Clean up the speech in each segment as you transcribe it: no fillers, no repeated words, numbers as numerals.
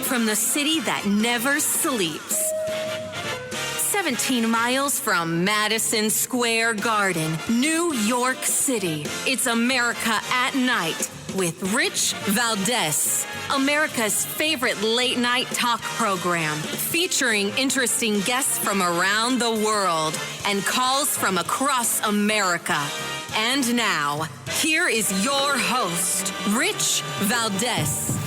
from the city that never sleeps. 17 miles from Madison Square Garden, New York City. It's America at Night with Rich Valdez, America's favorite late-night talk program, featuring interesting guests from around the world and calls from across America. And now, here is your host, Rich Valdez.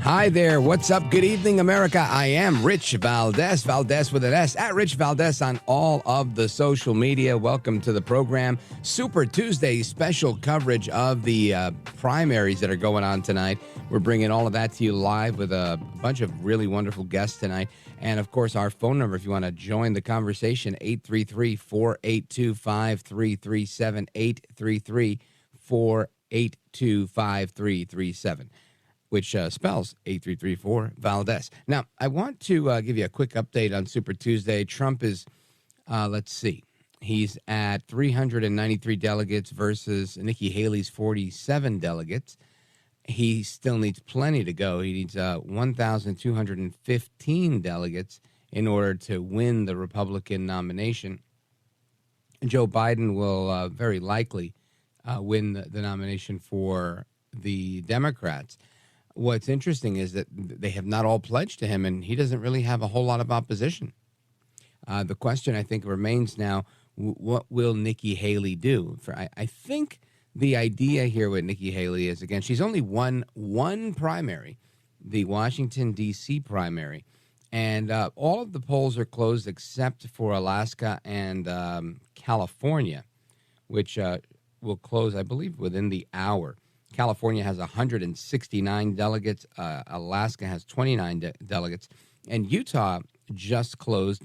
Hi there. What's up? Good evening, America. I am Rich Valdez, Valdez with an S, at Rich Valdez on all of the social media. Welcome to the program. Super Tuesday special coverage of the primaries that are going on tonight. We're bringing all of that to you live with a bunch of really wonderful guests tonight. And, of course, our phone number, if you want to join the conversation, 833-482-5337, 833-482-5337. which spells 8334 Valdez. Now, I want to give you a quick update on Super Tuesday. Trump is, let's see, he's at 393 delegates versus Nikki Haley's 47 delegates. He still needs plenty to go. He needs 1,215 delegates in order to win the Republican nomination. Joe Biden will very likely win the nomination for the Democrats. What's interesting is that they have not all pledged to him, and he doesn't really have a whole lot of opposition. The question, I think, remains now, what will Nikki Haley do? I think the idea here with Nikki Haley is, again, she's only won one primary, the Washington, D.C. primary, and all of the polls are closed except for Alaska and California, which will close, I believe, within the hour. California has 169 delegates. Alaska has 29 delegates. And Utah just closed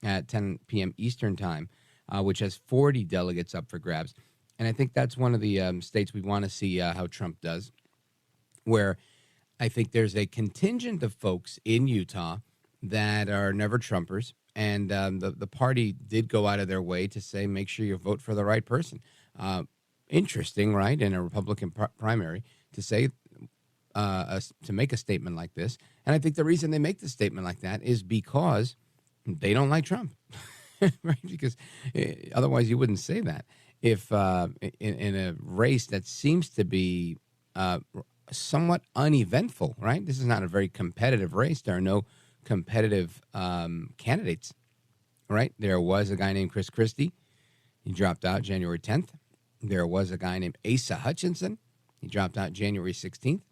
at 10 p.m. Eastern time, which has 40 delegates up for grabs. And I think that's one of the states we want to see how Trump does, where I think there's a contingent of folks in Utah that are never Trumpers. And the party did go out of their way to say, make sure you vote for the right person. Interesting, right, in a Republican primary to say, to make a statement like this. And I think the reason they make the statement like that is because they don't like Trump, right? Because otherwise you wouldn't say that. If in a race that seems to be somewhat uneventful, right? This is not a very competitive race. There are no competitive candidates, right? There was a guy named Chris Christie. He dropped out January 10th. There was a guy named Asa Hutchinson. He dropped out January 16th.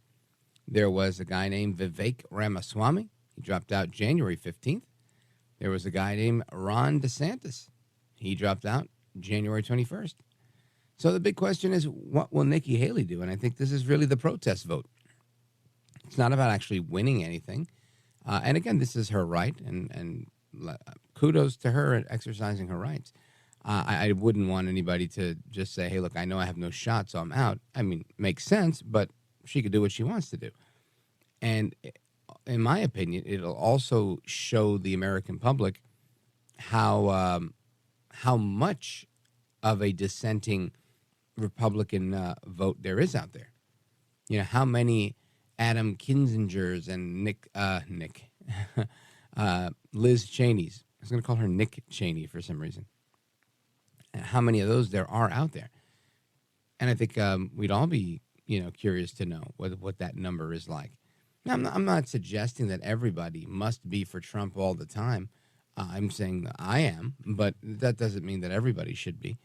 There was a guy named Vivek Ramaswamy. He dropped out January 15th. There was a guy named Ron DeSantis. He dropped out January 21st. So the big question is, what will Nikki Haley do? And I think this is really the protest vote. It's not about actually winning anything. And again, this is her right, and kudos to her at exercising her rights. I wouldn't want anybody to just say, hey, look, I know I have no shot, so I'm out. I mean, makes sense, but she could do what she wants to do. And in my opinion, it'll also show the American public how much of a dissenting Republican vote there is out there. You know, how many Adam Kinzingers and Liz Cheney's. I was going to call her Nick Cheney for some reason. How many of those there are out there. And I think we'd all be, curious to know what that number is like. Now, I'm not suggesting that everybody must be for Trump all the time. I'm saying that I am, but that doesn't mean that everybody should be.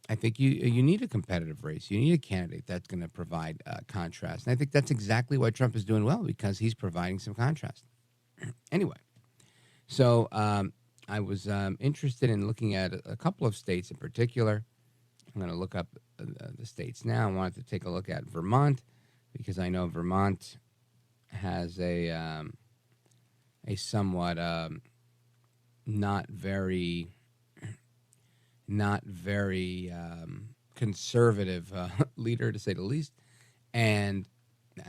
I think you need a competitive race. You need a candidate that's going to provide contrast. And I think that's exactly why Trump is doing well, because he's providing some contrast. Anyway, so I was interested in looking at a couple of states in particular. I'm going to look up the states now. I wanted to take a look at Vermont because I know Vermont has a somewhat not very conservative leader, to say the least. And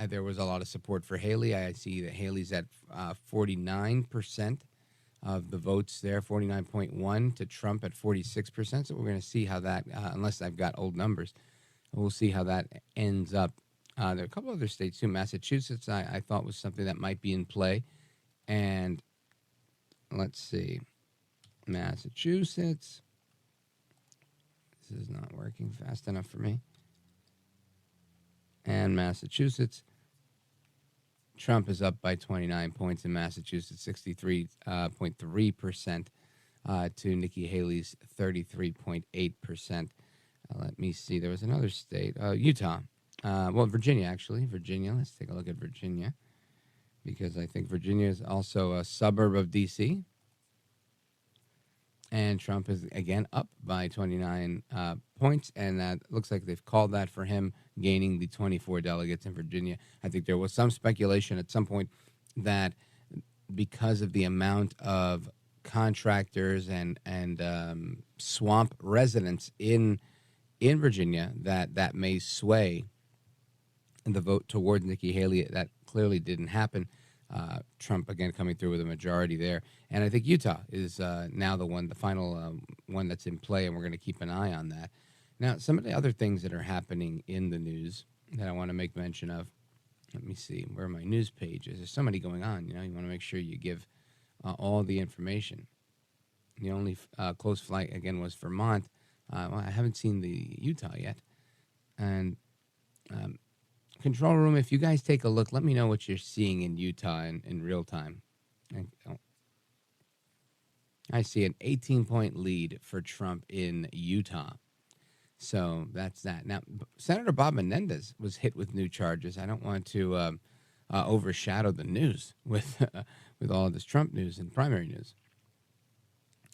There was a lot of support for Haley. I see that Haley's at 49% of the votes there, 49.1 to Trump at 46%. So we're going to see how that, unless I've got old numbers, we'll see how that ends up. There are a couple other states too. Massachusetts, I thought was something that might be in play. And let's see, Massachusetts. This is not working fast enough for me. And Massachusetts, Trump is up by 29 points in Massachusetts, 63.3% to Nikki Haley's 33.8%. Let me see. There was another state, Utah. Virginia, actually. Virginia. Let's take a look at Virginia, because I think Virginia is also a suburb of D.C. And Trump is, again, up by 29 points, and that looks like they've called that for him gaining the 24 delegates in Virginia. I think there was some speculation at some point that because of the amount of contractors and swamp residents in Virginia, that may sway the vote towards Nikki Haley. That clearly didn't happen. Trump, again, coming through with a majority there. And I think Utah is now the final one that's in play, and we're going to keep an eye on that. Now, some of the other things that are happening in the news that I want to make mention of, let me see, where are my news pages? There's so many going on. You want to make sure you give all the information. The only close flight, again, was Vermont. I haven't seen the Utah yet. And control room, if you guys take a look, let me know what you're seeing in Utah in real time. I see an 18-point lead for Trump in Utah. So that's that. Now, Senator Bob Menendez was hit with new charges. I don't want to overshadow the news with all of this Trump news and primary news.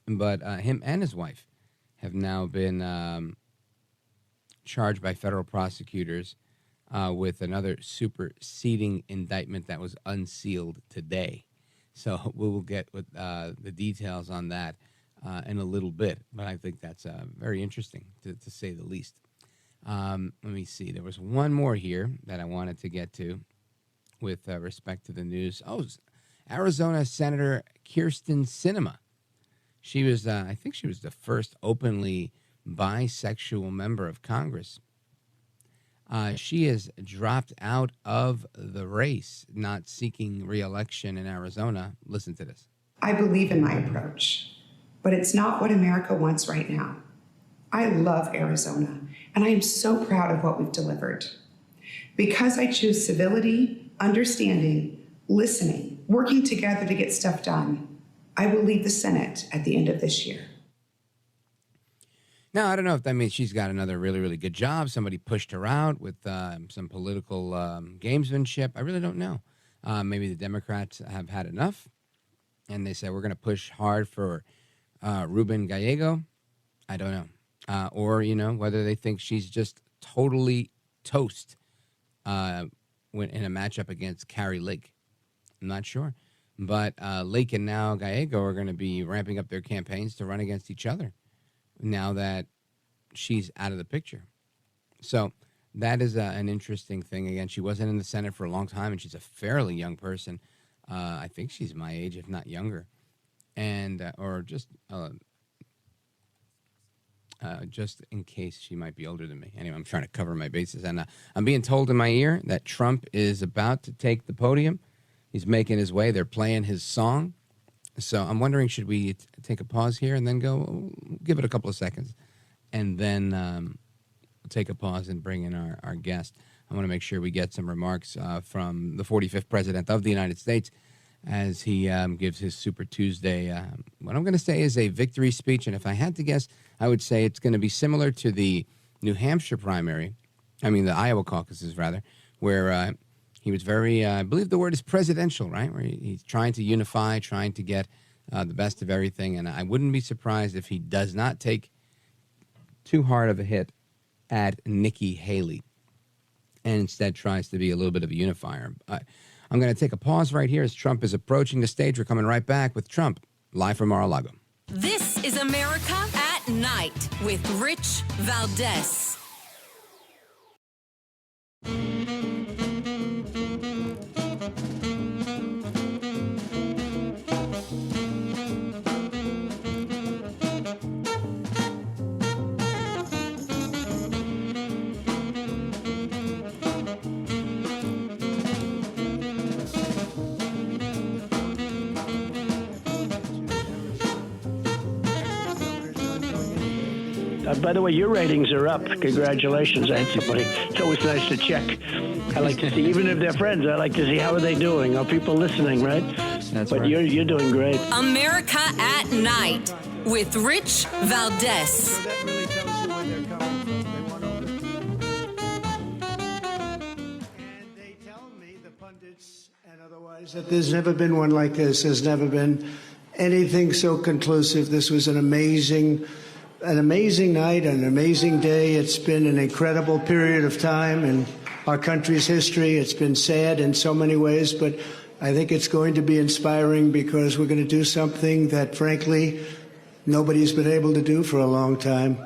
But him and his wife have now been charged by federal prosecutors with another superseding indictment that was unsealed today. So we will get with the details on that in a little bit. But I think that's very interesting, to say the least. Let me see. There was one more here that I wanted to get to with respect to the news. Oh, Arizona Senator Kyrsten Sinema. She was, I think she was the first openly bisexual member of Congress. She has dropped out of the race, not seeking re-election in Arizona. Listen to this. I believe in my approach, but it's not what America wants right now. I love Arizona, and I am so proud of what we've delivered. Because I choose civility, understanding, listening, working together to get stuff done, I will leave the Senate at the end of this year. Now, I don't know if that means she's got another really, really good job. Somebody pushed her out with some political gamesmanship. I really don't know. Maybe the Democrats have had enough, and they said, we're going to push hard for Ruben Gallego. I don't know. Or, whether they think she's just totally toast when in a matchup against Carrie Lake. I'm not sure. But Lake and now Gallego are going to be ramping up their campaigns to run against each other now that she's out of the picture. So that is an interesting thing. Again, she wasn't in the Senate for a long time, and she's a fairly young person. I think she's my age, if not younger. And or just in case she might be older than me. Anyway, I'm trying to cover my bases. And I'm being told in my ear that Trump is about to take the podium. He's making his way. They're playing his song. So I'm wondering, should we take a pause here and then give it a couple of seconds, and then take a pause and bring in our guest. I want to make sure we get some remarks from the 45th President of the United States as he gives his Super Tuesday, what I'm going to say is a victory speech. And if I had to guess, I would say it's going to be similar to the New Hampshire primary, the Iowa caucuses, rather, where he was very, I believe the word is presidential, right? Where he's trying to unify, trying to get the best of everything. And I wouldn't be surprised if he does not take too hard of a hit at Nikki Haley and instead tries to be a little bit of a unifier. I'm going to take a pause right here as Trump is approaching the stage. We're coming right back with Trump, live from Mar-a-Lago. This is America at Night with Rich Valdez. By the way, your ratings are up. Congratulations. I had somebody. It's always nice to check. I like to see, even if they're friends, I like to see how are they doing. Are people listening, right? That's but right. You're doing great. America at Night with Rich Valdez. So that really tells you where they're coming from. They want all and they tell me, the pundits and otherwise, that there's never been one like this. There's never been anything so conclusive. This was an amazing night, an amazing day. It's been an incredible period of time in our country's history. It's been sad in so many ways, but I think it's going to be inspiring because we're going to do something that, frankly, nobody's been able to do for a long time.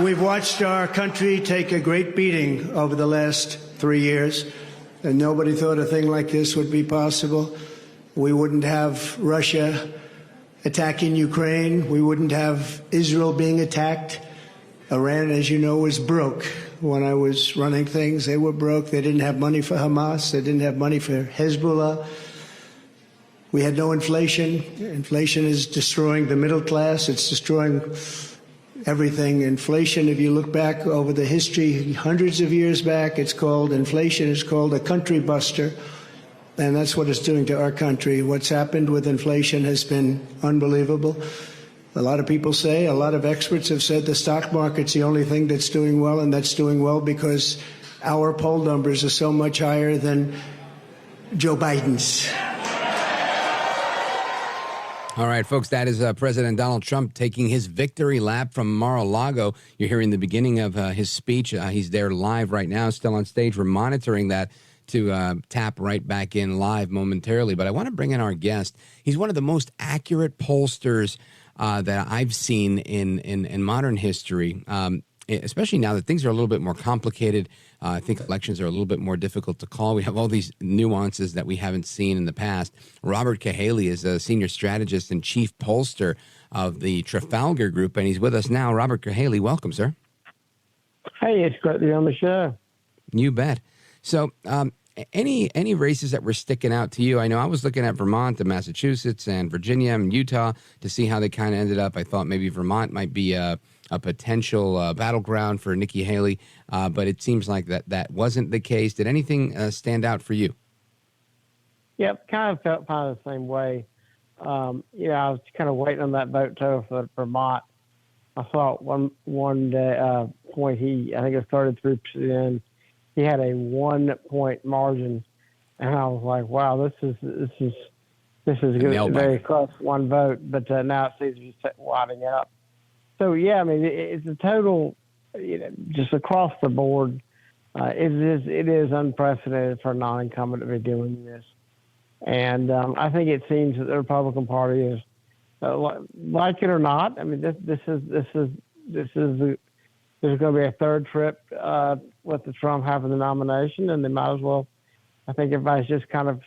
We've watched our country take a great beating over the last 3 years, and nobody thought a thing like this would be possible. We wouldn't have Russia attacking Ukraine. We wouldn't have Israel being attacked. Iran, as you know, was broke. When I was running things, they were broke. They didn't have money for Hamas. They didn't have money for Hezbollah. We had no inflation. Inflation is destroying the middle class. It's destroying everything. Inflation, if you look back over the history, hundreds of years back, inflation is called a country buster. And that's what it's doing to our country. What's happened with inflation has been unbelievable. A lot of people say, a lot of experts have said the stock market's the only thing that's doing well, and that's doing well because our poll numbers are so much higher than Joe Biden's. All right, folks, that is President Donald Trump taking his victory lap from Mar-a-Lago. You're hearing the beginning of his speech. He's there live right now, still on stage. We're monitoring that to tap right back in live momentarily. But I want to bring in our guest. He's one of the most accurate pollsters that I've seen in modern history, especially now that things are a little bit more complicated. I think elections are a little bit more difficult to call. We have all these nuances that we haven't seen in the past. Robert Cahaly is a senior strategist and chief pollster of the Trafalgar Group, and he's with us now. Robert Cahaly, welcome, sir. Hey, it's great to be on the show. You bet. So any races that were sticking out to you? I know I was looking at Vermont and Massachusetts and Virginia and Utah to see how they kind of ended up. I thought maybe Vermont might be a potential battleground for Nikki Haley, but it seems like that wasn't the case. Did anything stand out for you? Yep, kind of felt kind of the same way. I was kind of waiting on that vote total for Vermont. I thought one day, point I think it started 3%. He had a 1 point margin, and I was like, "Wow, this is good, very close, one vote." But now it seems to be winding up. So yeah, I mean, it's a total, just across the board. It is unprecedented for a non-incumbent to be doing this, and I think it seems that the Republican Party is, like it or not. I mean, there's going to be a third trip with the Trump having the nomination, and they might as well. I think everybody's just kind of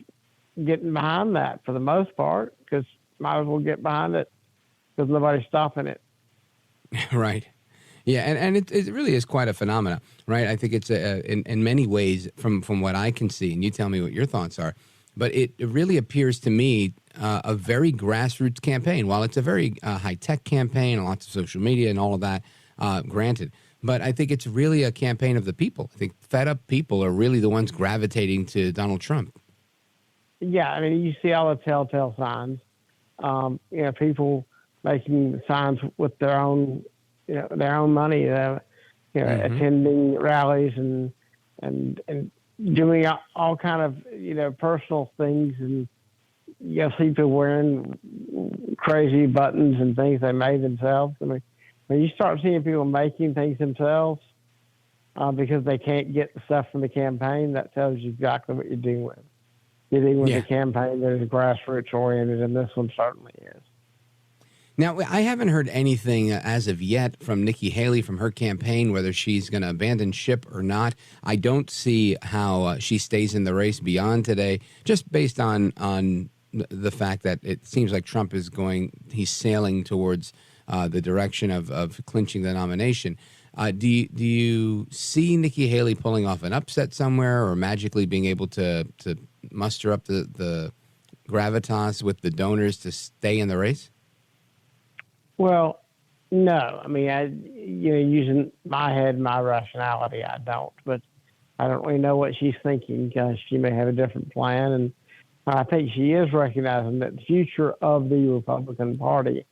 getting behind that for the most part, because might as well get behind it because nobody's stopping it. Right. Yeah, and it really is quite a phenomenon, right? I think it's in many ways from what I can see, and you tell me what your thoughts are, but it really appears to me a very grassroots campaign. While it's a very high-tech campaign, lots of social media and all of that, granted. But I think it's really a campaign of the people. I think fed-up people are really the ones gravitating to Donald Trump. Yeah, I mean, you see all the telltale signs. People making signs with their own money. Attending rallies and doing all kind of personal things, and you see people wearing crazy buttons and things they made themselves. I mean, when you start seeing people making things themselves because they can't get the stuff from the campaign, that tells you exactly what you're dealing with. You're dealing with a campaign that is grassroots oriented, and this one certainly is. Now, I haven't heard anything as of yet from Nikki Haley, from her campaign, whether she's going to abandon ship or not. I don't see how she stays in the race beyond today, just based on the fact that it seems like Trump he's sailing towards the direction of clinching the nomination. Do you see Nikki Haley pulling off an upset somewhere, or magically being able to muster up the gravitas with the donors to stay in the race? Well, no. I mean, using my head, my rationality, I don't. But I don't really know what she's thinking because she may have a different plan. And I think she is recognizing that the future of the Republican Party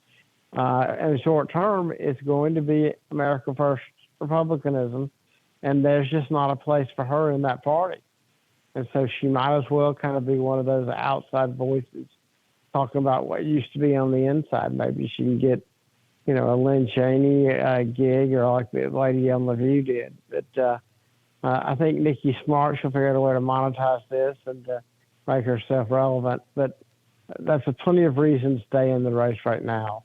in the short term is going to be America First Republicanism. And there's just not a place for her in that party. And so she might as well kind of be one of those outside voices talking about what used to be on the inside. Maybe she can get, a Lynn Cheney gig or like the lady on The View did. But I think Nikki's smart. She'll figure out a way to monetize this and make herself relevant. But that's plenty of reason to stay in the race right now.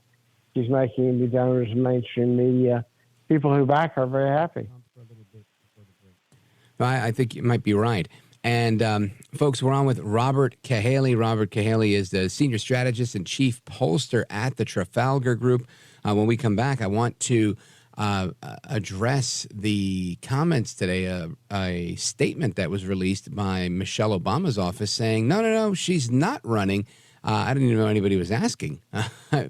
She's making the donors and mainstream media, people who back her, very happy. I think you might be right. And folks, we're on with Robert Cahaly. Robert Cahaly is the senior strategist and chief pollster at the Trafalgar Group. When we come back, I want to address the comments today, a statement that was released by Michelle Obama's office saying, no, she's not running. I didn't even know anybody was asking.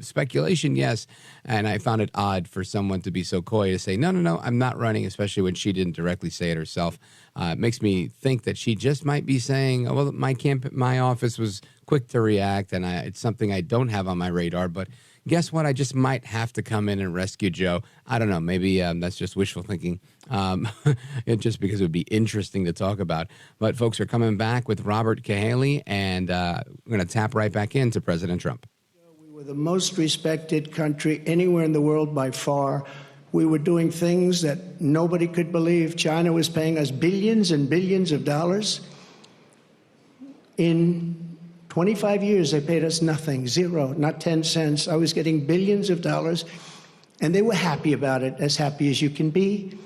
Speculation, yes. And I found it odd for someone to be so coy to say, no, I'm not running, especially when she didn't directly say it herself. It makes me think that she just might be saying, oh, well, my office was quick to react, and it's something I don't have on my radar. But guess what? I just might have to come in and rescue Joe. I don't know. Maybe that's just wishful thinking, just because it would be interesting to talk about. But folks are coming back with Robert Cahaly, and we're going to tap right back into President Trump. We were the most respected country anywhere in the world by far. We were doing things that nobody could believe. China was paying us billions and billions of dollars. In 25 years, they paid us nothing, zero, not 10 cents. I was getting billions of dollars, and they were happy about it, as happy as you can be.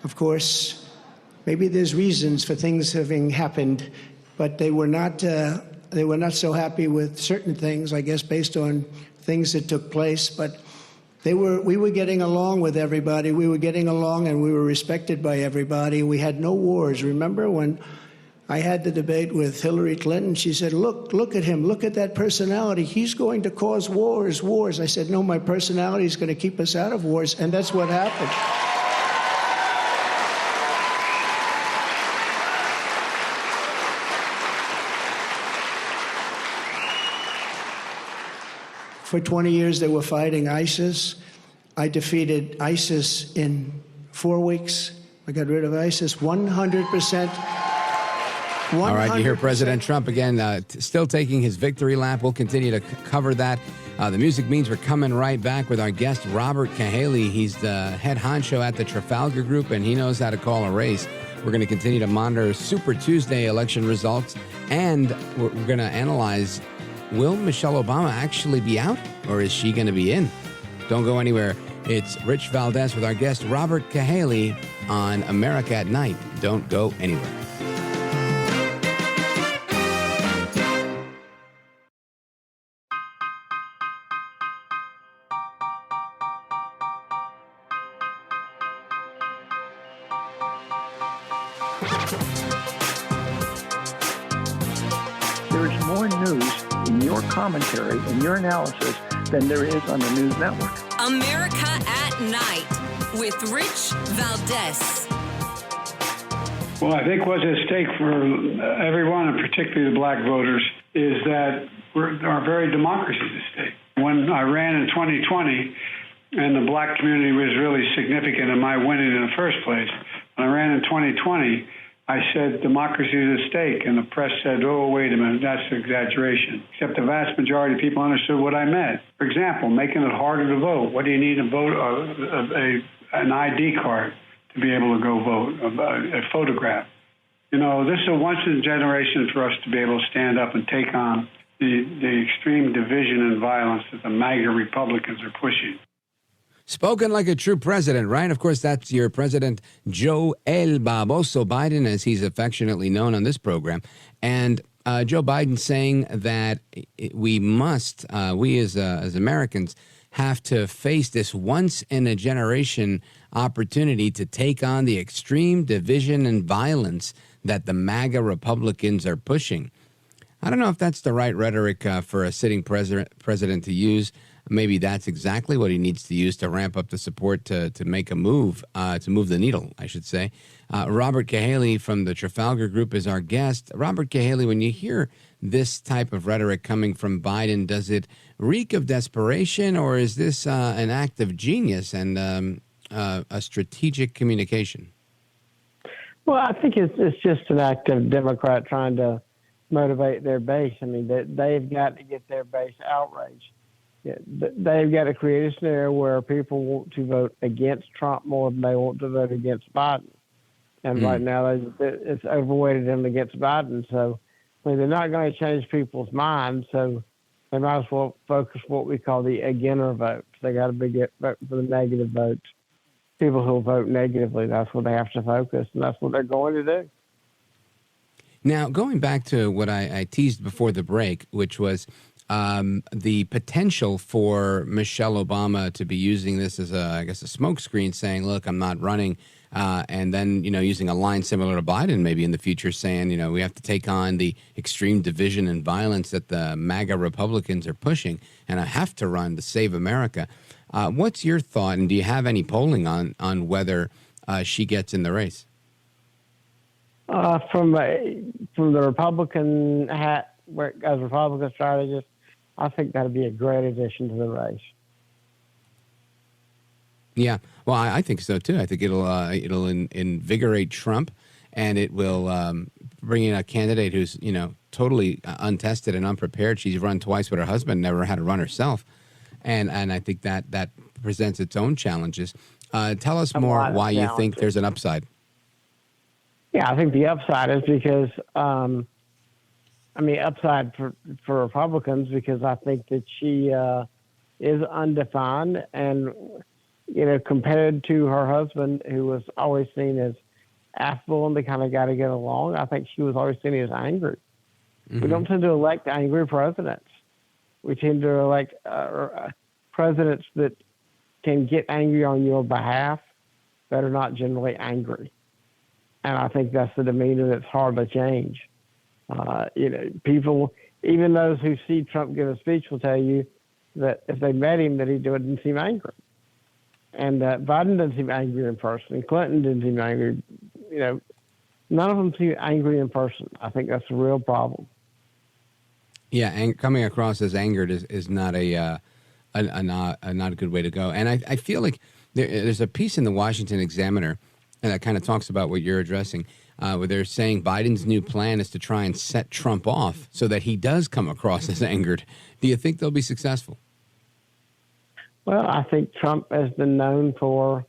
Of course, maybe there's reasons for things having happened, but they were not so happy with certain things, I guess, based on things that took place. But we were getting along with everybody. We were getting along, and we were respected by everybody. We had no wars. Remember when I had the debate with Hillary Clinton? She said, look at him. Look at that personality. He's going to cause wars. I said, no, my personality is going to keep us out of wars. And that's what happened. For 20 years, they were fighting ISIS. I defeated ISIS in 4 weeks. I got rid of ISIS 100%. All right, you hear President Trump again, still taking his victory lap. We'll continue to cover that. The music means we're coming right back with our guest, Robert Cahaly. He's the head honcho at the Trafalgar Group, and he knows how to call a race. We're going to continue to monitor Super Tuesday election results, and we're going to analyze, will Michelle Obama actually be out, or is she going to be in? Don't go anywhere. It's Rich Valdez with our guest, Robert Cahaly, on America at Night. Don't go anywhere. There's more news in your commentary and your analysis than there is on the news network. America at Night with Rich Valdez. Well, I think what's at stake for everyone, and particularly the black voters, is that our very democracy is at stake. When I ran in 2020, and the black community was really significant in my winning in the first place, when I ran in 2020, I said democracy is at stake, and the press said, oh, wait a minute, that's an exaggeration. Except the vast majority of people understood what I meant. For example, making it harder to vote. What do you need to vote? An ID card to be able to go vote, a photograph. This is a once-in-a-generation for us to be able to stand up and take on the extreme division and violence that the MAGA Republicans are pushing. Spoken like a true president, right? Of course, that's your president, Joe El Baboso Biden, as he's affectionately known on this program. And Joe Biden saying that we as Americans have to face this once-in-a-generation opportunity to take on the extreme division and violence that the MAGA Republicans are pushing. I don't know if that's the right rhetoric for a sitting president to use. Maybe that's exactly what he needs to use to ramp up the support to make a move, to move the needle, I should say. Robert Cahaly from the Trafalgar Group is our guest. Robert Cahaly, when you hear this type of rhetoric coming from Biden, does it reek of desperation, or is this an act of genius and a strategic communication? Well, I think it's just an act of Democrat trying to motivate their base. I mean, they've got to get their base outraged. Yeah, they've got to create a scenario where people want to vote against Trump more than they want to vote against Biden. And right now, it's overweighted them against Biden. So, I mean, they're not going to change people's minds. So, they might as well focus what we call the againer vote. They got to vote for the negative votes. People who vote negatively, that's what they have to focus, and that's what they're going to do. Now, going back to what I teased before the break, which was the potential for Michelle Obama to be using this as a smokescreen, saying, look, I'm not running, and then, using a line similar to Biden maybe in the future, saying, we have to take on the extreme division and violence that the MAGA Republicans are pushing, and I have to run to save America. What's your thought, and do you have any polling on whether she gets in the race? From the Republican hat, as a Republican strategist, I think that'd be a great addition to the race. Yeah, well, I think so too. I think it'll invigorate Trump, and it will bring in a candidate who's totally untested and unprepared. She's run twice with her husband, never had to run herself, and I think that presents its own challenges. Tell us more why you think there's an upside. Yeah, I think the upside is because, upside for Republicans, because I think that she is undefined and, compared to her husband, who was always seen as affable and the kind of guy to get along, I think she was always seen as angry. Mm-hmm. We don't tend to elect angry presidents. We tend to elect presidents that can get angry on your behalf that are not generally angry. And I think that's the demeanor that's hard to change. People, even those who see Trump give a speech, will tell you that if they met him, that he didn't seem angry. And Biden doesn't seem angry in person. And Clinton didn't seem angry. None of them seem angry in person. I think that's a real problem. Yeah, coming across as angered is not not a good way to go. And I feel like there's a piece in the Washington Examiner that kind of talks about what you're addressing, where they're saying Biden's new plan is to try and set Trump off so that he does come across as angered. Do you think they'll be successful? Well, I think Trump has been known for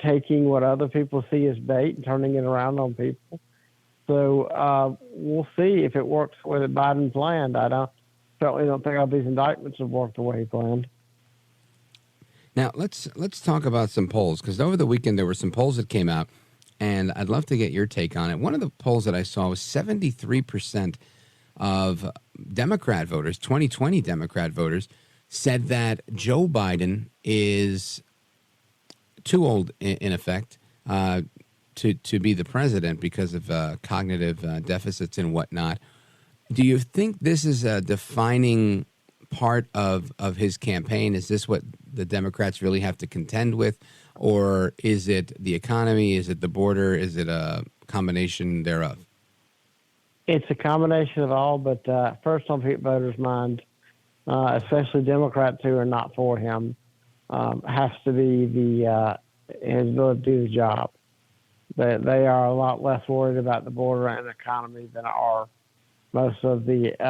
taking what other people see as bait and turning it around on people. So we'll see if it works the way that Biden planned. I certainly don't think all these indictments have worked the way he planned. Now, let's talk about some polls, because over the weekend there were some polls that came out, and I'd love to get your take on it. One of the polls that I saw was 73% of Democrat voters, 2020 Democrat voters, said that Joe Biden is too old, in effect, to be the president because of cognitive deficits and whatnot. Do you think this is a defining part of his campaign? Is this what the Democrats really have to contend with? Or is it the economy? Is it the border? Is it a combination thereof? It's a combination of all, but first on voters' minds, especially Democrats who are not for him, has to be his ability to do the job. They are a lot less worried about the border and the economy than are most of the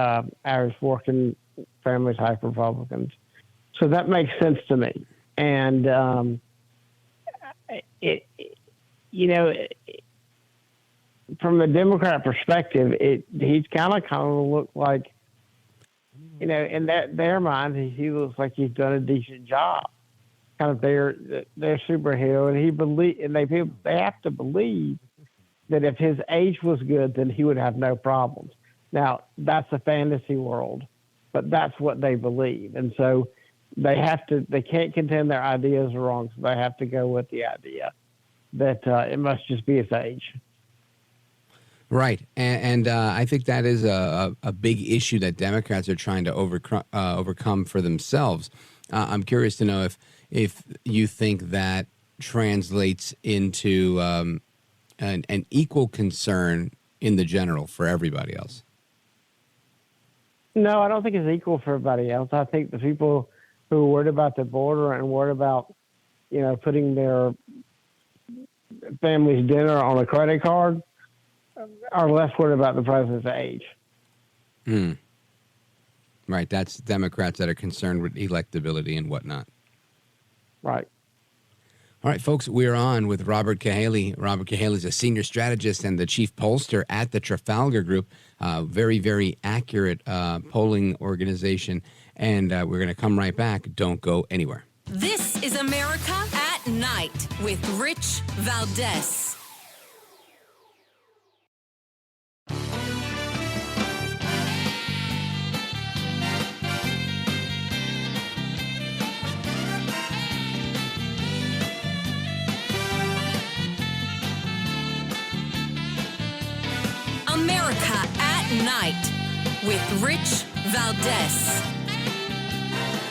average working family type Republicans. So that makes sense to me. And, from a Democrat perspective, he's kind of looked like, in their mind, he looks like he's done a decent job. Kind of their superhero, and they have to believe that if his age was good, then he would have no problems. Now, that's a fantasy world, but that's what they believe. And so they can't contend their ideas are wrong, so they have to go with the idea that it must just be his age. Right, and I think that is a big issue that Democrats are trying to overcome for themselves. I'm curious to know if you think that translates into an equal concern in the general for everybody else. No, I don't think it's equal for everybody else. I think the people who are worried about the border and worried about, putting their family's dinner on a credit card are less worried about the president's age. Right. That's Democrats that are concerned with electability and whatnot. Right. All right, folks, we're on with Robert Cahaly. Robert Cahaly is a senior strategist and the chief pollster at the Trafalgar Group. Very, very accurate polling organization. And we're going to come right back. Don't go anywhere. This is America at Night with Rich Valdez. America at Night with Rich Valdez.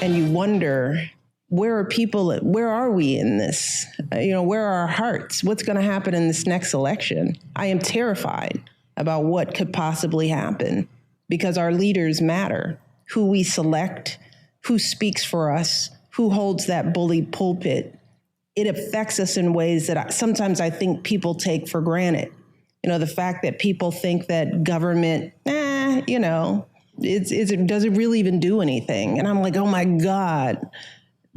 And you wonder, where are we in this? Where are our hearts? What's going to happen in this next election? I am terrified about what could possibly happen because our leaders matter. Who we select, who speaks for us, who holds that bully pulpit. It affects us in ways that sometimes I think people take for granted. The fact that people think that government, does it really even do anything? And I'm like, oh my God,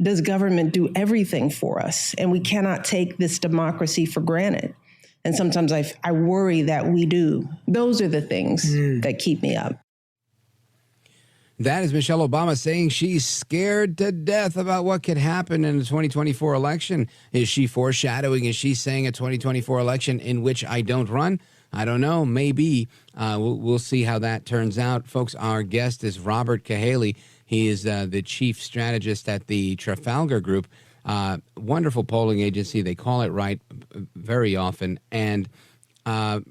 does government do everything for us? And we cannot take this democracy for granted. And sometimes I worry that we do. Those are the things that keep me up. That is Michelle Obama saying she's scared to death about what could happen in the 2024 election. Is she foreshadowing? Is she saying a 2024 election in which I don't run? I don't know. Maybe. We'll see how that turns out. Folks, our guest is Robert Cahaly. He is the chief strategist at the Trafalgar Group. Wonderful polling agency. They call it right very often. And Robert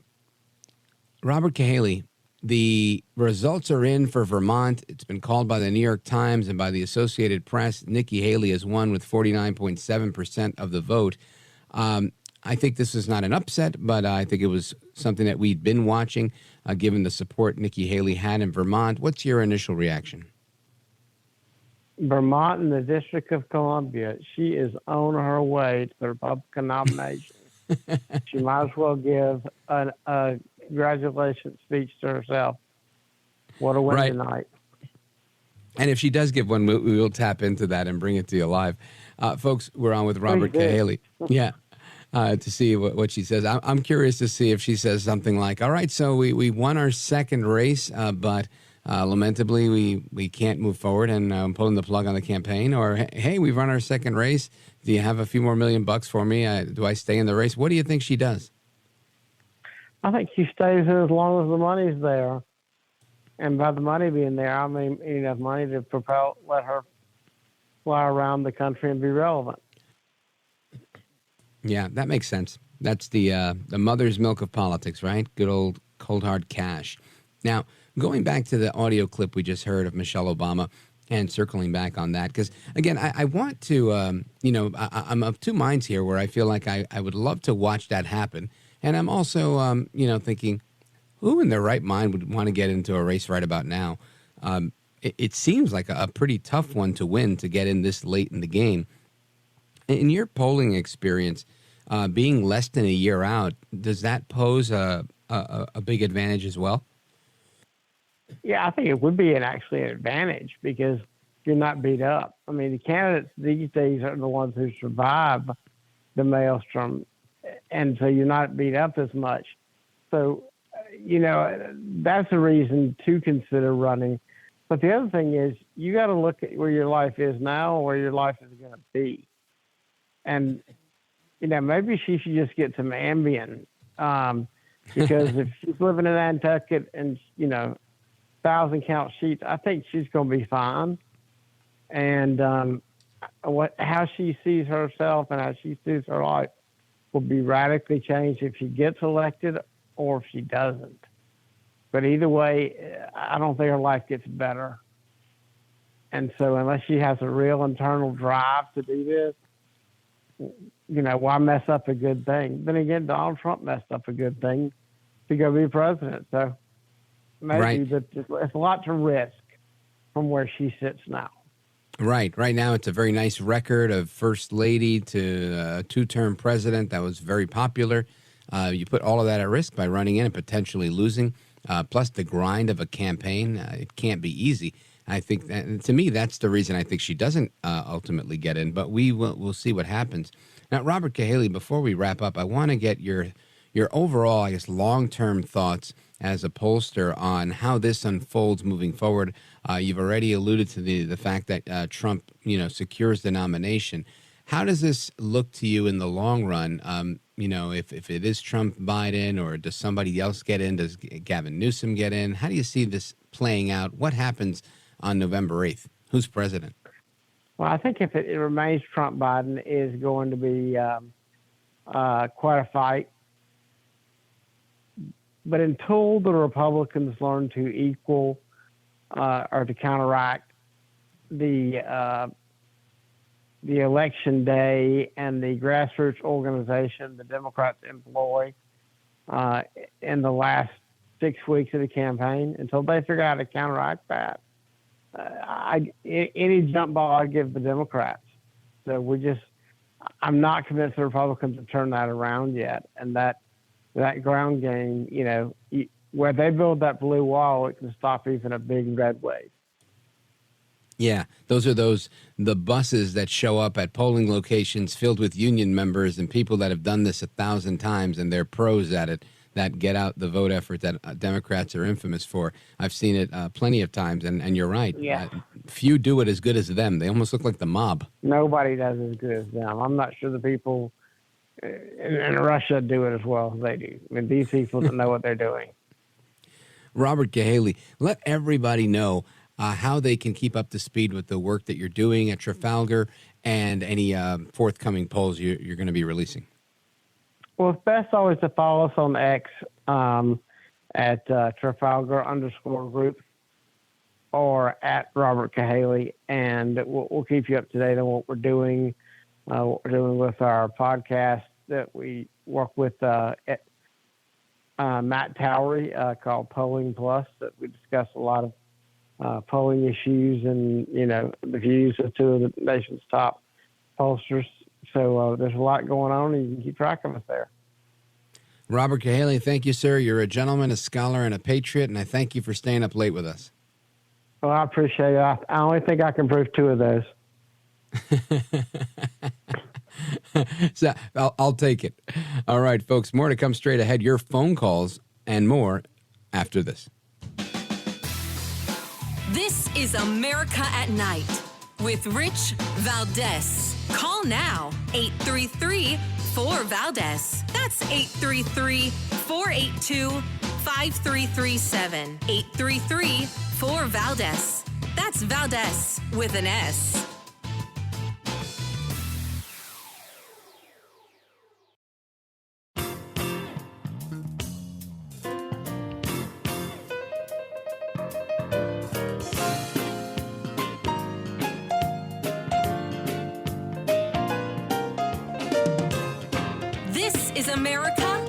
Cahaly, the results are in for Vermont. It's been called by the New York Times and by the Associated Press. Nikki Haley has won with 49.7% of the vote. I think this is not an upset, but I think it was something that we'd been watching, given the support Nikki Haley had in Vermont. What's your initial reaction? Vermont and the District of Columbia, she is on her way to the Republican nomination. She might as well give a congratulations speech to herself. What a win tonight. And if she does give one, we will tap into that and bring it to you live. Folks, we're on with Robert Cahaly. Yeah. To see what she says. I'm curious to see if she says something like, all right, so we won our second race, but lamentably we can't move forward and I'm pulling the plug on the campaign. Or, hey, we've run our second race. Do you have a few more $1 million for me? Do I stay in the race? What do you think she does? I think she stays as long as the money's there. And by the money being there, I mean enough money to let her fly around the country and be relevant. Yeah, that makes sense. That's the mother's milk of politics, right? Good old cold hard cash. Now, going back to the audio clip we just heard of Michelle Obama and circling back on that, because, again, I want to, I'm of two minds here where I feel like I would love to watch that happen. And I'm also, thinking, who in their right mind would want to get into a race right about now? It seems like a pretty tough one to win to get in this late in the game. In your polling experience, being less than a year out, does that pose a big advantage as well? Yeah, I think it would be actually an advantage because you're not beat up. I mean, the candidates these days are the ones who survive the maelstrom, and so you're not beat up as much. So, that's a reason to consider running. But the other thing is you got to look at where your life is now and where your life is going to be. And, maybe she should just get some Ambien because if she's living in Nantucket and, 1,000-count sheets, I think she's going to be fine. And how she sees herself and how she sees her life will be radically changed if she gets elected or if she doesn't. But either way, I don't think her life gets better. And so unless she has a real internal drive to do this, why mess up a good thing? Then again, Donald Trump messed up a good thing to go be president. So maybe it's a lot to risk from where she sits now. Right. Right now, it's a very nice record of first lady to a two-term president that was very popular. You put all of that at risk by running in and potentially losing, plus the grind of a campaign. It can't be easy. I think that, to me, that's the reason I think she doesn't ultimately get in, but we'll see what happens. Now, Robert Cahaly, before we wrap up, I want to get your overall, I guess, long-term thoughts as a pollster on how this unfolds moving forward. You've already alluded to the fact that Trump, secures the nomination. How does this look to you in the long run? If it is Trump, Biden, or does somebody else get in? Does Gavin Newsom get in? How do you see this playing out? What happens on November 8th? Who's president? Well, I think if it remains Trump, Biden is going to be quite a fight. But until the Republicans learn to equal or to counteract the election day and the grassroots organization the Democrats employ in the last 6 weeks of the campaign, until they figure out how to counteract that, any jump ball I'd give the Democrats. So I'm not convinced the Republicans have turned that around yet, and that ground game, where they build that blue wall, it can stop even a big red wave. Yeah, those are the buses that show up at polling locations filled with union members and people that have done this 1,000 times, and they're pros at it, that get out the vote effort that Democrats are infamous for. I've seen it plenty of times, and you're right. Yeah. Few do it as good as them. They almost look like the mob. Nobody does as good as them. I'm not sure the people in Russia do it as well as they do. I mean, these people don't know what they're doing. Robert Cahaly, let everybody know how they can keep up to speed with the work that you're doing at Trafalgar and any forthcoming polls you're going to be releasing. Well, it's best always to follow us on X at Trafalgar_Group or at Robert Cahaly, and we'll keep you up to date on what we're doing with our podcast that we work with Matt Towery called Polling Plus, that we discuss a lot of polling issues and, the views of two of the nation's top pollsters. So there's a lot going on, and you can keep track of us there. Robert Cahaly, thank you, sir. You're a gentleman, a scholar, and a patriot, and I thank you for staying up late with us. Well, I appreciate it. I only think I can prove two of those. So I'll take it. All right, folks, more to come straight ahead. Your phone calls and more after this. This is America at Night with Rich Valdez. Call now, 833-4-VALDEZ. That's 833-482-5337. 833-4-VALDEZ. That's Valdez with an S. This is America.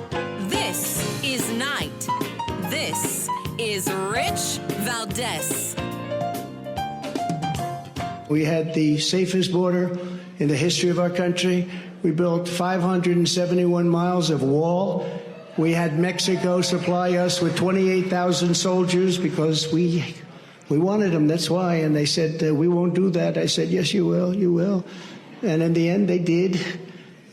This is Night. This is Rich Valdez. We had the safest border in the history of our country. We built 571 miles of wall. We had Mexico supply us with 28,000 soldiers because we wanted them, that's why. And they said, we won't do that. I said, yes, you will, you will. And in the end, they did.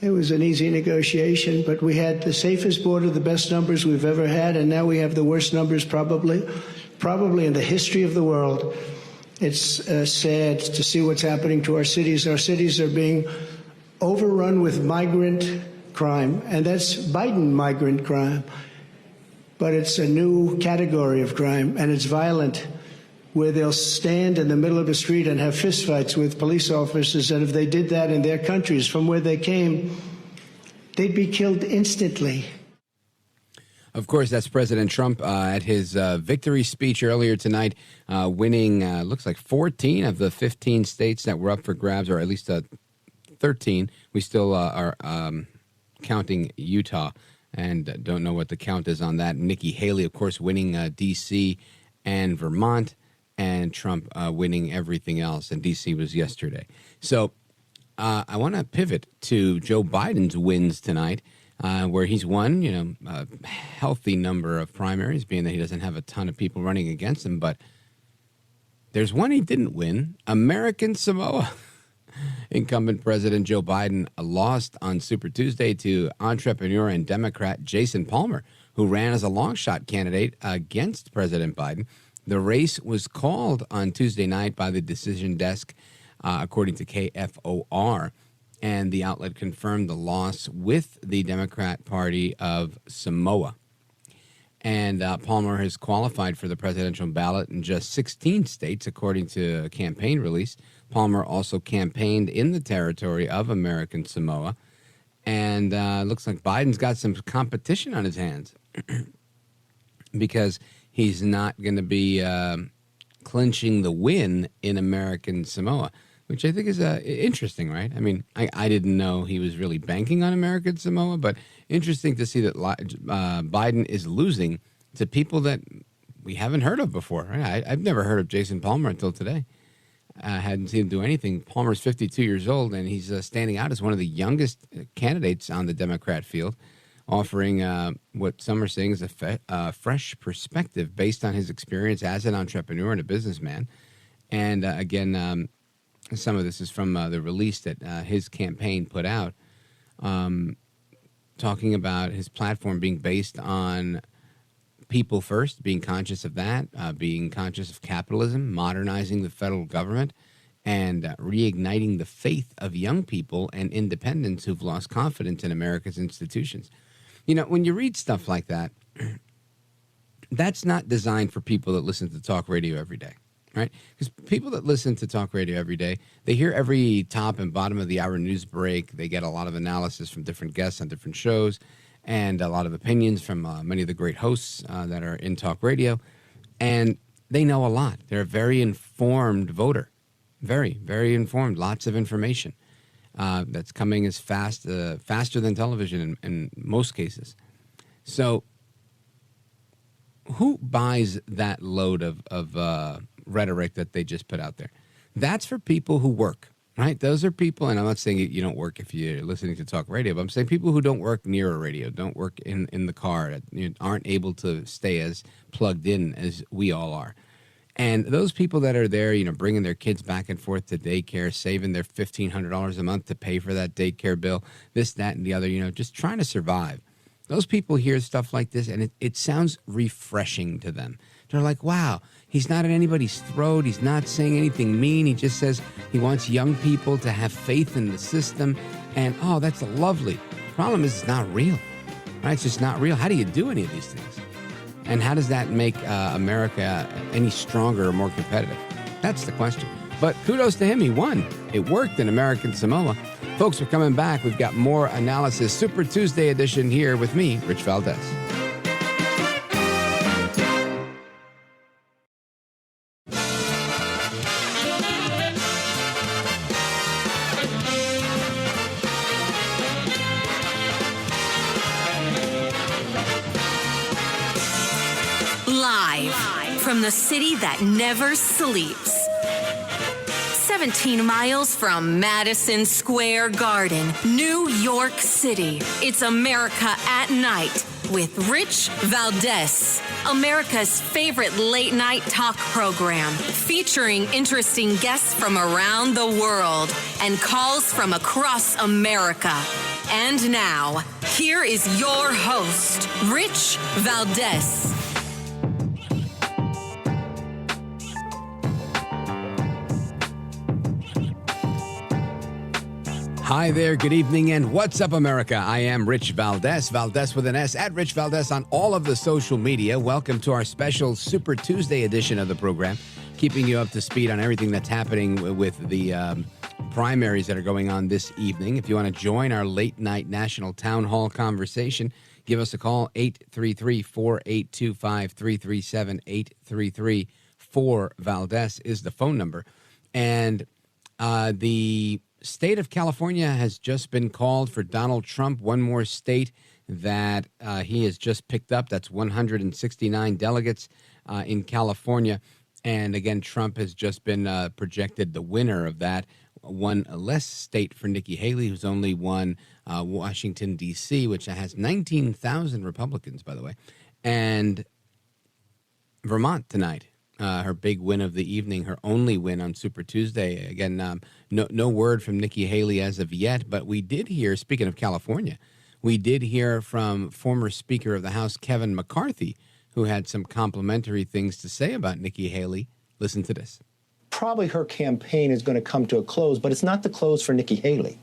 It was an easy negotiation, but we had the safest border, the best numbers we've ever had, and now we have the worst numbers probably in the history of the world. It's sad to see what's happening to our cities. Our cities are being overrun with migrant crime, and that's Biden migrant crime. But it's a new category of crime, and it's violent, where they'll stand in the middle of the street and have fistfights with police officers, and if they did that in their countries from where they came, they'd be killed instantly. Of course, that's President Trump at his victory speech earlier tonight, winning, looks like 14 of the 15 states that were up for grabs, or at least 13. We still are counting Utah and don't know what the count is on that. Nikki Haley, of course, winning D.C. and Vermont, and Trump winning everything else. And D.C. was yesterday. So I want to pivot to Joe Biden's wins tonight. Where he's won, a healthy number of primaries, being that he doesn't have a ton of people running against him. But there's one he didn't win, American Samoa. Incumbent President Joe Biden lost on Super Tuesday to entrepreneur and Democrat Jason Palmer, who ran as a long shot candidate against President Biden. The race was called on Tuesday night by the decision desk, according to KFOR. And the outlet confirmed the loss with the Democrat Party of Samoa. And Palmer has qualified for the presidential ballot in just 16 states, according to a campaign release. Palmer also campaigned in the territory of American Samoa. And looks like Biden's got some competition on his hands because he's not going to be clinching the win in American Samoa, which I think is interesting, right? I mean, I didn't know he was really banking on American Samoa, but interesting to see that Biden is losing to people that we haven't heard of before. Right? I've never heard of Jason Palmer until today. I hadn't seen him do anything. Palmer's 52 years old, and he's standing out as one of the youngest candidates on the Democrat field, offering what some are saying is a fresh perspective based on his experience as an entrepreneur and a businessman. And again, some of this is from the release that his campaign put out, talking about his platform being based on people first, being conscious of that, being conscious of capitalism, modernizing the federal government, and reigniting the faith of young people and independents who've lost confidence in America's institutions. When you read stuff like that, that's not designed for people that listen to talk radio every day. Right? Because people that listen to talk radio every day, they hear every top and bottom of the hour news break. They get a lot of analysis from different guests on different shows and a lot of opinions from many of the great hosts that are in talk radio. And they know a lot. They're a very informed voter. Very, very informed. Lots of information that's coming as faster than television in most cases. So who buys that load of rhetoric that they just put out there? That's for people who work, right? Those are people, and I'm not saying you don't work if you're listening to talk radio, but I'm saying people who don't work near a radio, don't work in the car, aren't able to stay as plugged in as we all are. And those people that are there, bringing their kids back and forth to daycare, saving their $1,500 a month to pay for that daycare bill, this, that, and the other, just trying to survive. Those people hear stuff like this, and it sounds refreshing to them. They're like, wow, he's not at anybody's throat. He's not saying anything mean. He just says he wants young people to have faith in the system. And, oh, that's lovely. Problem is, it's not real. Right? It's just not real. How do you do any of these things? And how does that make America any stronger or more competitive? That's the question. But kudos to him. He won. It worked in American Samoa. Folks, we're coming back. We've got more analysis. Super Tuesday edition here with me, Rich Valdez. Live from the city that never sleeps. 17 miles from Madison Square Garden, New York City. It's America at Night with Rich Valdez, America's favorite late night talk program, featuring interesting guests from around the world and calls from across America. And now, here is your host, Rich Valdez. Hi there, good evening, and what's up, America? I am Rich Valdez, Valdez with an S, at Rich Valdez on all of the social media. Welcome to our special Super Tuesday edition of the program, keeping you up to speed on everything that's happening with the primaries that are going on this evening. If you want to join our late night national town hall conversation, give us a call, 833-4825-337, 833-4-Valdez is the phone number. And the state of California has just been called for Donald Trump, one more state that he has just picked up. That's 169 delegates in California. And again, Trump has just been projected the winner of that. One less state for Nikki Haley, who's only won Washington, D.C., which has 19,000 Republicans, by the way. And Vermont tonight, her big win of the evening, her only win on Super Tuesday. Again, no word from Nikki Haley as of yet, but we did hear, speaking of California, we did hear from former Speaker of the House, Kevin McCarthy, who had some complimentary things to say about Nikki Haley. Listen to this. Probably her campaign is going to come to a close, but it's not the close for Nikki Haley.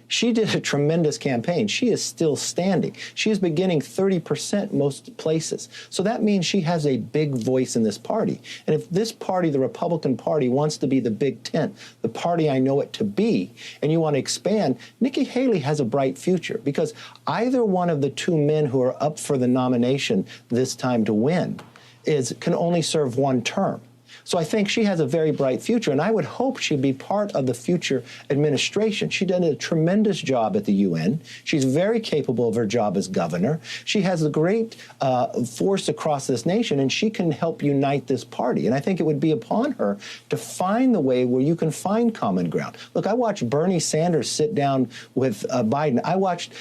She did a tremendous campaign. She is still standing. She is beginning 30% most places. So that means she has a big voice in this party. And if this party, the Republican Party, wants to be the big tent, the party I know it to be, and you want to expand, Nikki Haley has a bright future, because either one of the two men who are up for the nomination this time to win can only serve one term. So I think she has a very bright future, and I would hope she'd be part of the future administration. She did a tremendous job at the UN. She's very capable of her job as governor. She has a great force across this nation, and she can help unite this party. And I think it would be upon her to find the way where you can find common ground. Look, I watched Bernie Sanders sit down with Biden. I watched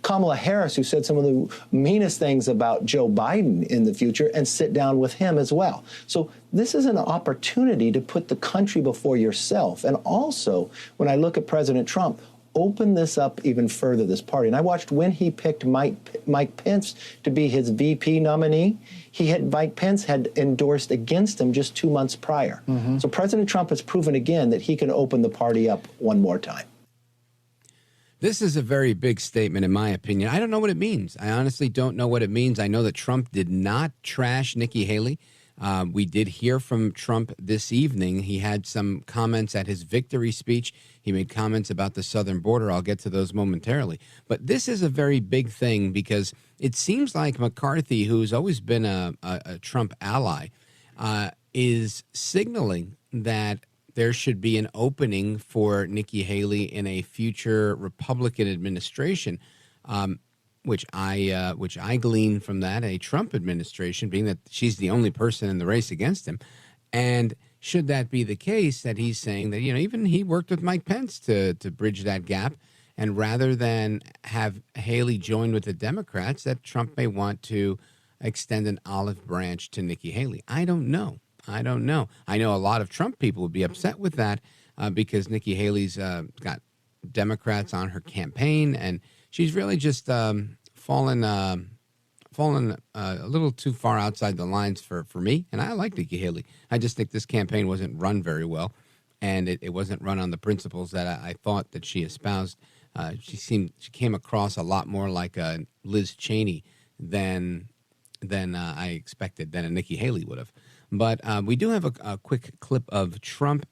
Kamala Harris, who said some of the meanest things about Joe Biden in the future, and sit down with him as well. So this is an opportunity to put the country before yourself. And also, when I look at President Trump, open this up even further, this party. And I watched when he picked Mike Pence to be his VP nominee, Mike Pence had endorsed against him just 2 months prior. Mm-hmm. So President Trump has proven again that he can open the party up one more time. This is a very big statement, in my opinion. I don't know what it means. I honestly don't know what it means. I know that Trump did not trash Nikki Haley. We did hear from Trump this evening. He had some comments at his victory speech. He made comments about the southern border. I'll get to those momentarily. But this is a very big thing, because it seems like McCarthy, who's always been a Trump ally, is signaling that there should be an opening for Nikki Haley in a future Republican administration, which I glean from that, a Trump administration, being that she's the only person in the race against him. And should that be the case, that he's saying that, even he worked with Mike Pence to bridge that gap, and rather than have Haley join with the Democrats, that Trump may want to extend an olive branch to Nikki Haley. I don't know. I know a lot of Trump people would be upset with that because Nikki Haley's got Democrats on her campaign, and she's really just fallen a little too far outside the lines for me. And I like Nikki Haley. I just think this campaign wasn't run very well, and it wasn't run on the principles that I thought that she espoused. She came across a lot more like a Liz Cheney than I expected, than a Nikki Haley would have. But we do have a quick clip of Trump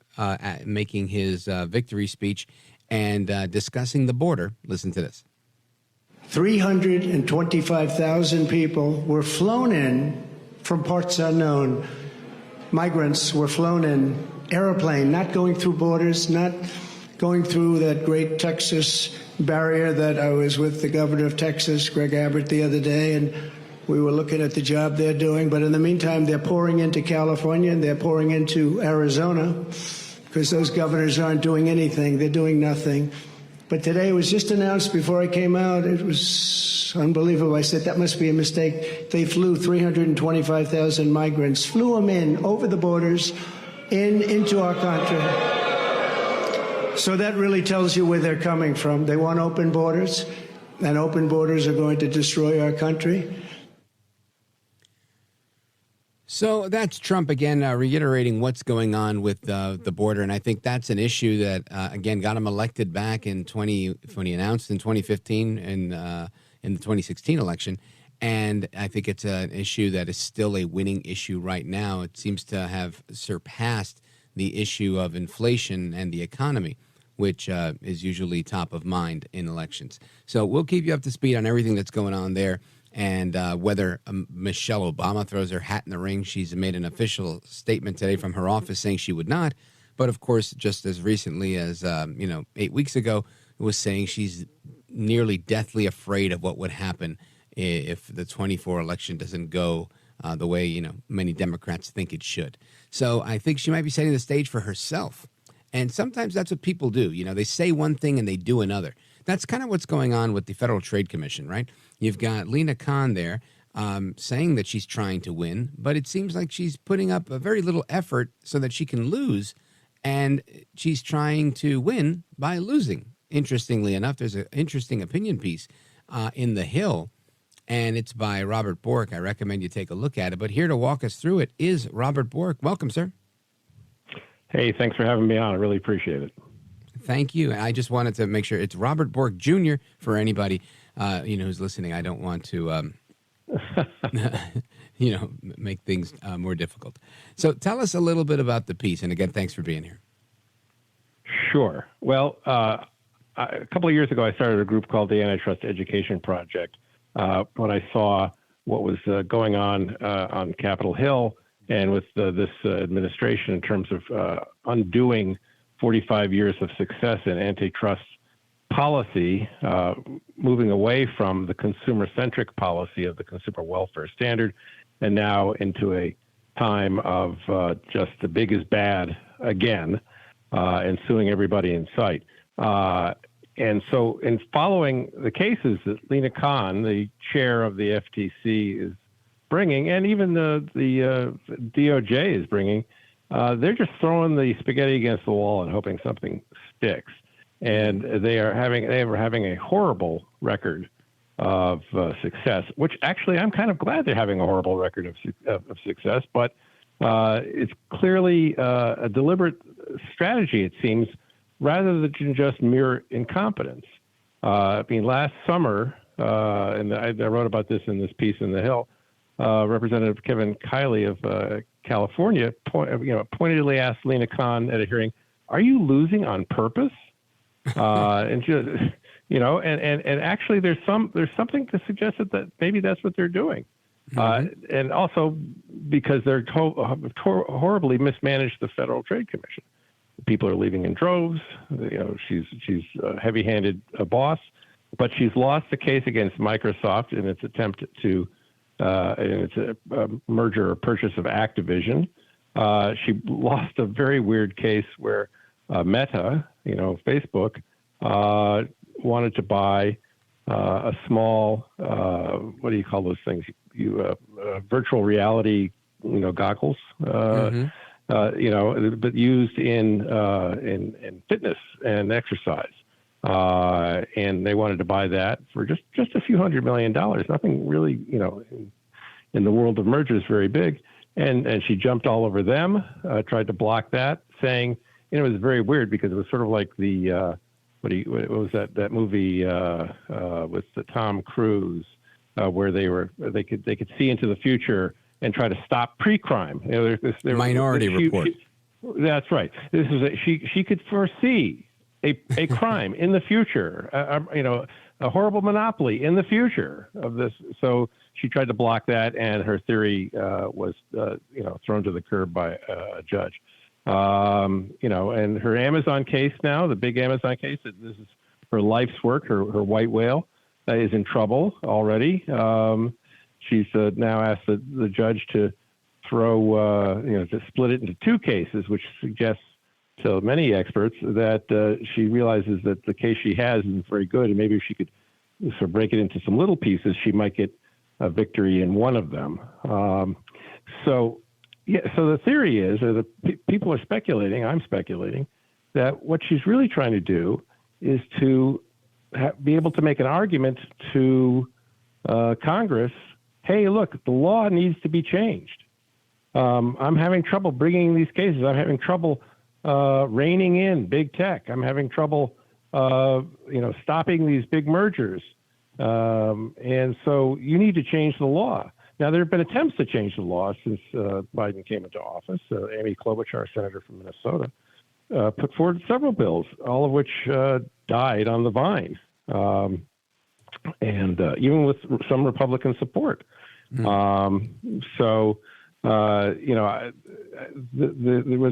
making his victory speech and discussing the border. Listen to this. 325,000 people were flown in from parts unknown. Migrants were flown in airplane, not going through borders, not going through that great Texas barrier that I was with the governor of Texas, Greg Abbott, the other day, and we were looking at the job they're doing. But in the meantime, they're pouring into California and they're pouring into Arizona because those governors aren't doing anything. They're doing nothing. But today it was just announced before I came out. It was unbelievable. I said, that must be a mistake. They flew 325,000 migrants, flew them in over the borders into our country. So that really tells you where they're coming from. They want open borders, and open borders are going to destroy our country. So that's Trump again reiterating what's going on with the border, and I think that's an issue that again got him elected back in when he announced in 2015 in the 2016 election, and I think it's an issue that is still a winning issue right now. It seems to have surpassed the issue of inflation and the economy. which is usually top of mind in elections. So we'll keep you up to speed on everything that's going on there, and whether Michelle Obama throws her hat in the ring. She's made an official statement today from her office saying she would not. But, of course, just as recently as, 8 weeks ago, was saying she's nearly deathly afraid of what would happen if the 24 election doesn't go the way, many Democrats think it should. So I think she might be setting the stage for herself. And sometimes that's what people do. They say one thing and they do another. That's kind of what's going on with the Federal Trade Commission, right? You've got Lena Khan there saying that she's trying to win, but it seems like she's putting up a very little effort so that she can lose, and she's trying to win by losing. Interestingly enough, there's an interesting opinion piece in The Hill, and it's by Robert Bork. I recommend you take a look at it. But here to walk us through it is Robert Bork. Welcome, sir. Hey, thanks for having me on. I really appreciate it. Thank you. I just wanted to make sure it's Robert Bork Jr. for anybody who's listening. I don't want to make things more difficult. So tell us a little bit about the piece. And again, thanks for being here. Sure. Well, a couple of years ago, I started a group called the Antitrust Education Project. When I saw what was going on Capitol Hill and with this administration in terms of undoing 45 years of success in antitrust policy, moving away from the consumer-centric policy of the Consumer Welfare Standard, and now into a time of just the big is bad again, and suing everybody in sight. And so in following the cases that Lena Khan, the chair of the FTC, is bringing, and even the DOJ is bringing, they're just throwing the spaghetti against the wall and hoping something sticks. And they were having a horrible record of success, which actually I'm kind of glad they're having a horrible record of success, but it's clearly a deliberate strategy, it seems, rather than just mere incompetence. Last summer, and I wrote about this in this piece in The Hill, Representative Kevin Cahaly of California pointedly asked Lena Khan at a hearing, "Are you losing on purpose?" And just, and actually there's something to suggest that maybe that's what they're doing. And also because they're horribly mismanaged the Federal Trade Commission. People are leaving in droves. She's a heavy-handed boss, but she's lost the case against Microsoft in its attempt to in its merger or purchase of Activision. She lost a very weird case where Meta, Facebook, wanted to buy a small, what do you call those things? Virtual reality, goggles. But used in fitness and exercise. And they wanted to buy that for just a few $100 million. Nothing really, in the world of mergers very big. And she jumped all over them, tried to block that, saying, it was very weird because it was sort of like the, what was that movie with the Tom Cruise, where they could see into the future and try to stop pre-crime. Minority Report. That's right. This is she could foresee a crime in the future, a horrible monopoly in the future of this. So she tried to block that, and her theory was thrown to the curb by a judge. And her Amazon case now, the big Amazon case, this is her life's work, her white whale, is in trouble already. She's now asked the judge to throw, to split it into two cases, which suggests to many experts that she realizes that the case she has isn't very good, and maybe if she could sort of break it into some little pieces, she might get a victory in one of them. So the theory is, or the people are speculating, I'm speculating, that what she's really trying to do is to be able to make an argument to Congress, hey, look, the law needs to be changed. I'm having trouble bringing these cases. I'm having trouble reining in big tech. I'm having trouble, stopping these big mergers. And so you need to change the law. Now, there have been attempts to change the law since Biden came into office. Amy Klobuchar, senator from Minnesota, put forward several bills, all of which died on the vine, and even with some Republican support. So, what's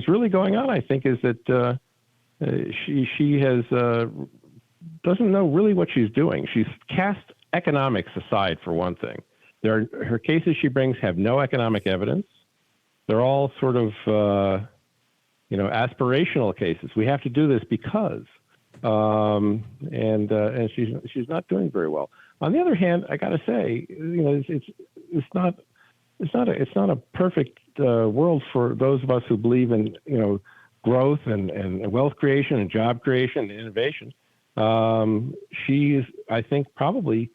really going on, I think, is that she has doesn't know really what she's doing. She's cast economics aside, for one thing. Her cases she brings have no economic evidence. They're all sort of, aspirational cases. We have to do this because, and she's not doing very well. On the other hand, I got to say, it's not a perfect world for those of us who believe in growth and wealth creation and job creation and innovation. She's, I think, probably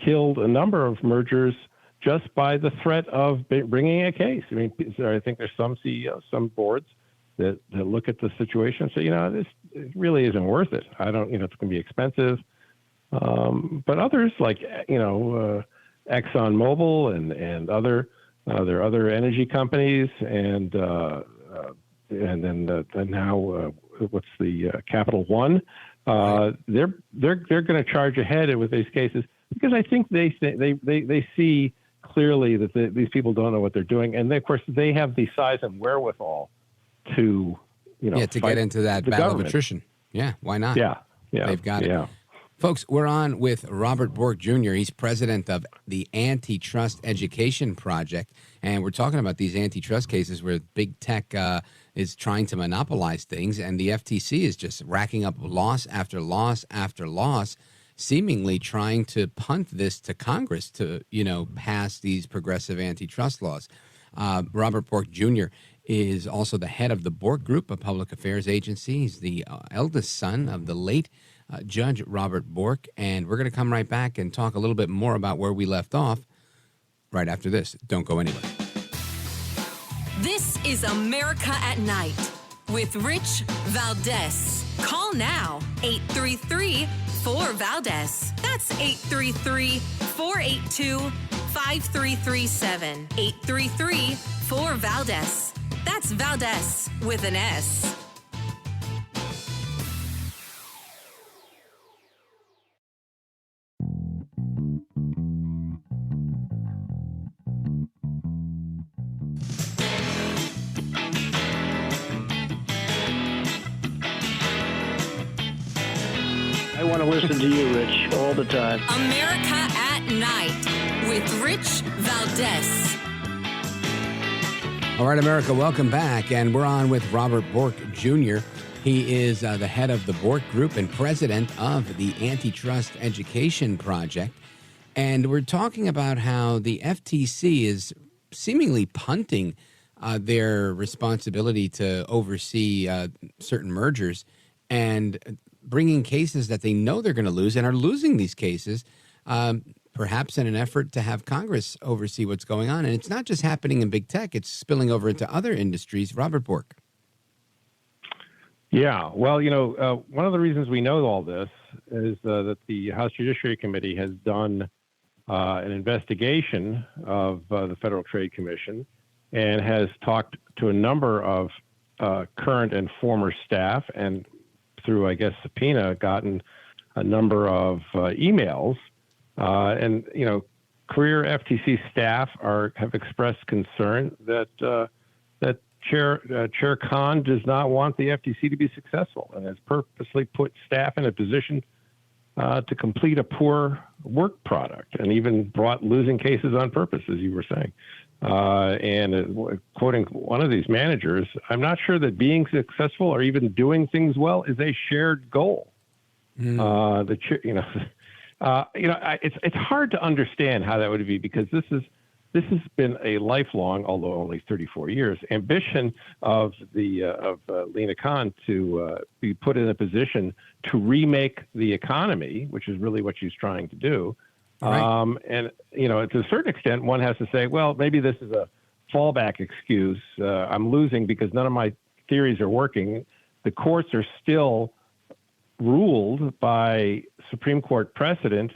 killed a number of mergers just by the threat of bringing a case. I mean, I think there's some CEOs, some boards that look at the situation and say, this it really isn't worth it. I don't, it's going to be expensive. But others like, ExxonMobil and other, there are other energy companies and then now what's the Capital One? They're going to charge ahead with these cases because I think they see clearly that these people don't know what they're doing, and of course they have the size and wherewithal to to get into that battle government. of attrition. Yeah, why not? Yeah, They've got it. Yeah. Folks, we're on with Robert Bork Jr. He's president of the Antitrust Education Project, and we're talking about these antitrust cases where big tech is trying to monopolize things, and the FTC is just racking up loss after loss after loss, seemingly trying to punt this to Congress to, pass these progressive antitrust laws. Robert Bork Jr. is also the head of the Bork Group, a public affairs agency. He's the eldest son of the late Judge Robert Bork, and we're going to come right back and talk a little bit more about where we left off right after this. Don't go anywhere. This is America at Night with Rich Valdez. Call now, 833-4-VALDEZ. That's 833-482-5337. 833-4-VALDEZ. That's Valdez with an S. I want to listen to you, Rich, all the time. America at Night with Rich Valdez. All right, America, welcome back. And we're on with Robert Bork Jr. He is the head of the Bork Group and president of the Antitrust Education Project. And we're talking about how the FTC is seemingly punting their responsibility to oversee certain mergers and bringing cases that they know they're going to lose and are losing these cases, perhaps in an effort to have Congress oversee what's going on. And it's not just happening in big tech, it's spilling over into other industries. Robert Bork. Yeah, well, one of the reasons we know all this is that the House Judiciary Committee has done an investigation of the Federal Trade Commission and has talked to a number of current and former staff and through, I guess, subpoena, gotten a number of emails. And, career FTC staff have expressed concern that Chair Khan does not want the FTC to be successful and has purposely put staff in a position to complete a poor work product and even brought losing cases on purpose, as you were saying. And quoting one of these managers, I'm not sure that being successful or even doing things well is a shared goal. It's hard to understand how that would be because this has been a lifelong, although only 34 years, ambition of Lina Khan to be put in a position to remake the economy, which is really what she's trying to do. Right. And, to a certain extent, one has to say, well, maybe this is a fallback excuse. I'm losing because none of my theories are working. The courts are still ruled by Supreme Court precedent,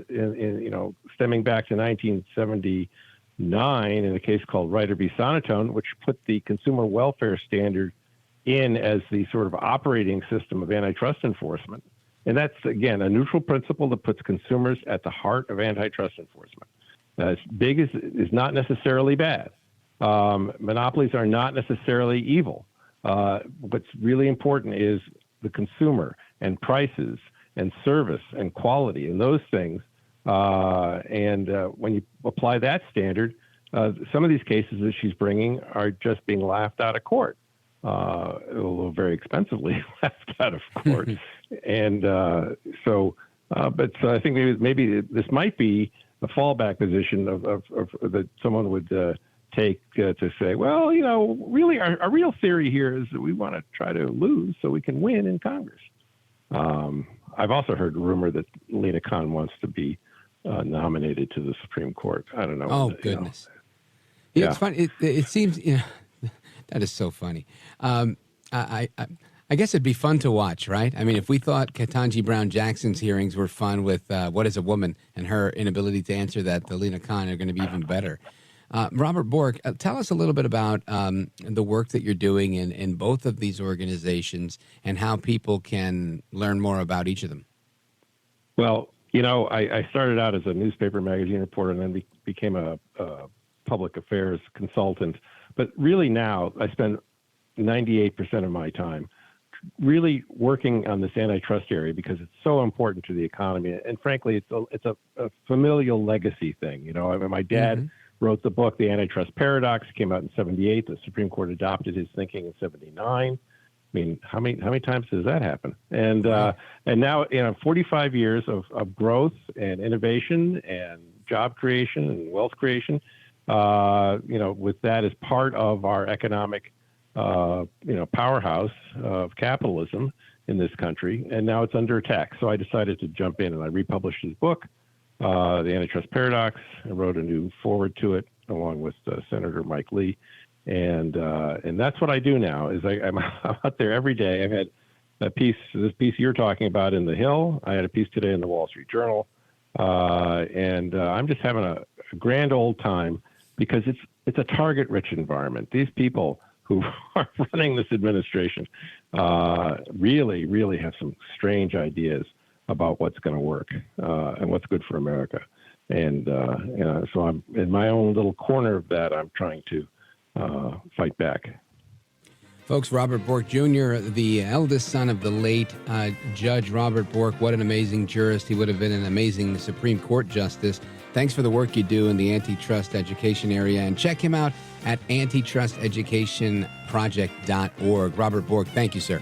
stemming back to 1979 in a case called Ryder v. Sonotone, which put the consumer welfare standard in as the sort of operating system of antitrust enforcement. And that's, again, a neutral principle that puts consumers at the heart of antitrust enforcement. As big is not necessarily bad. Monopolies are not necessarily evil. What's really important is the consumer and prices and service and quality and those things. And when you apply that standard, some of these cases that she's bringing are just being laughed out of court, although very expensively laughed out of court. And so I think maybe this might be a fallback position of that someone would take to say, well, really our real theory here is that we want to try to lose so we can win in Congress. I've also heard a rumor that Lena Khan wants to be nominated to the Supreme Court. I don't know. Oh, goodness. Yeah. It's funny. It seems, that is so funny. I guess it'd be fun to watch, right? I mean, if we thought Ketanji Brown Jackson's hearings were fun with What is a Woman and her inability to answer that, the Lena Khan are going to be even better. Robert Bork, tell us a little bit about the work that you're doing in both of these organizations and how people can learn more about each of them. Well, I started out as a newspaper magazine reporter and then became a public affairs consultant. But really now I spend 98% of my time really working on this antitrust area because it's so important to the economy. And frankly, it's a familial legacy thing. I mean, my dad wrote the book, The Antitrust Paradox. It came out in 1978. The Supreme Court adopted his thinking in 1979. I mean, how many times does that happen? And now, 45 years of growth and innovation and job creation and wealth creation, with that as part of our economic, powerhouse of capitalism in this country. And now it's under attack. So I decided to jump in and I republished his book, The Antitrust Paradox. I wrote a new foreword to it along with Senator Mike Lee. And that's what I do now is I'm out there every day. I've had this piece you're talking about in The Hill. I had a piece today in the Wall Street Journal. And I'm just having a grand old time because it's a target-rich environment. These people who are running this administration really, really have some strange ideas about what's going to work and what's good for America. And so I'm in my own little corner of that. I'm trying to fight back. Folks, Robert Bork Jr., the eldest son of the late Judge Robert Bork. What an amazing jurist. He would have been an amazing Supreme Court justice. Thanks for the work you do in the antitrust education area. And check him out at antitrusteducationproject.org. Robert Bork, thank you, sir.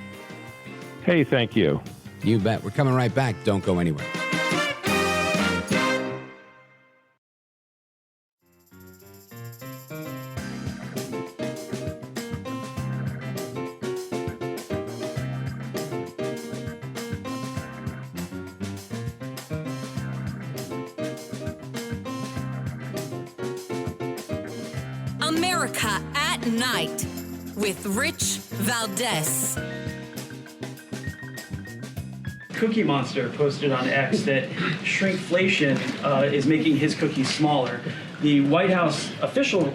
Hey, thank you. You bet. We're coming right back. Don't go anywhere. America at Night with Rich Valdez. Cookie Monster posted on X that shrinkflation is making his cookies smaller. The White House official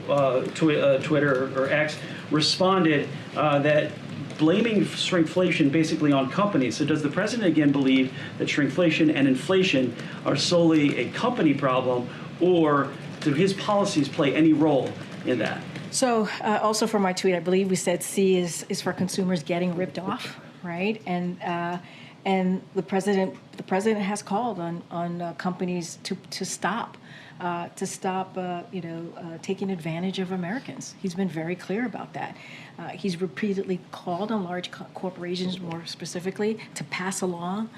Twitter or X responded that blaming shrinkflation basically on companies. So does the president again believe that shrinkflation and inflation are solely a company problem, or do his policies play any role in that? So also for my tweet, I believe we said C is for consumers getting ripped off, right? And the president has called on companies to stop taking advantage of Americans. He's been very clear about that. He's repeatedly called on large corporations, more specifically, to pass along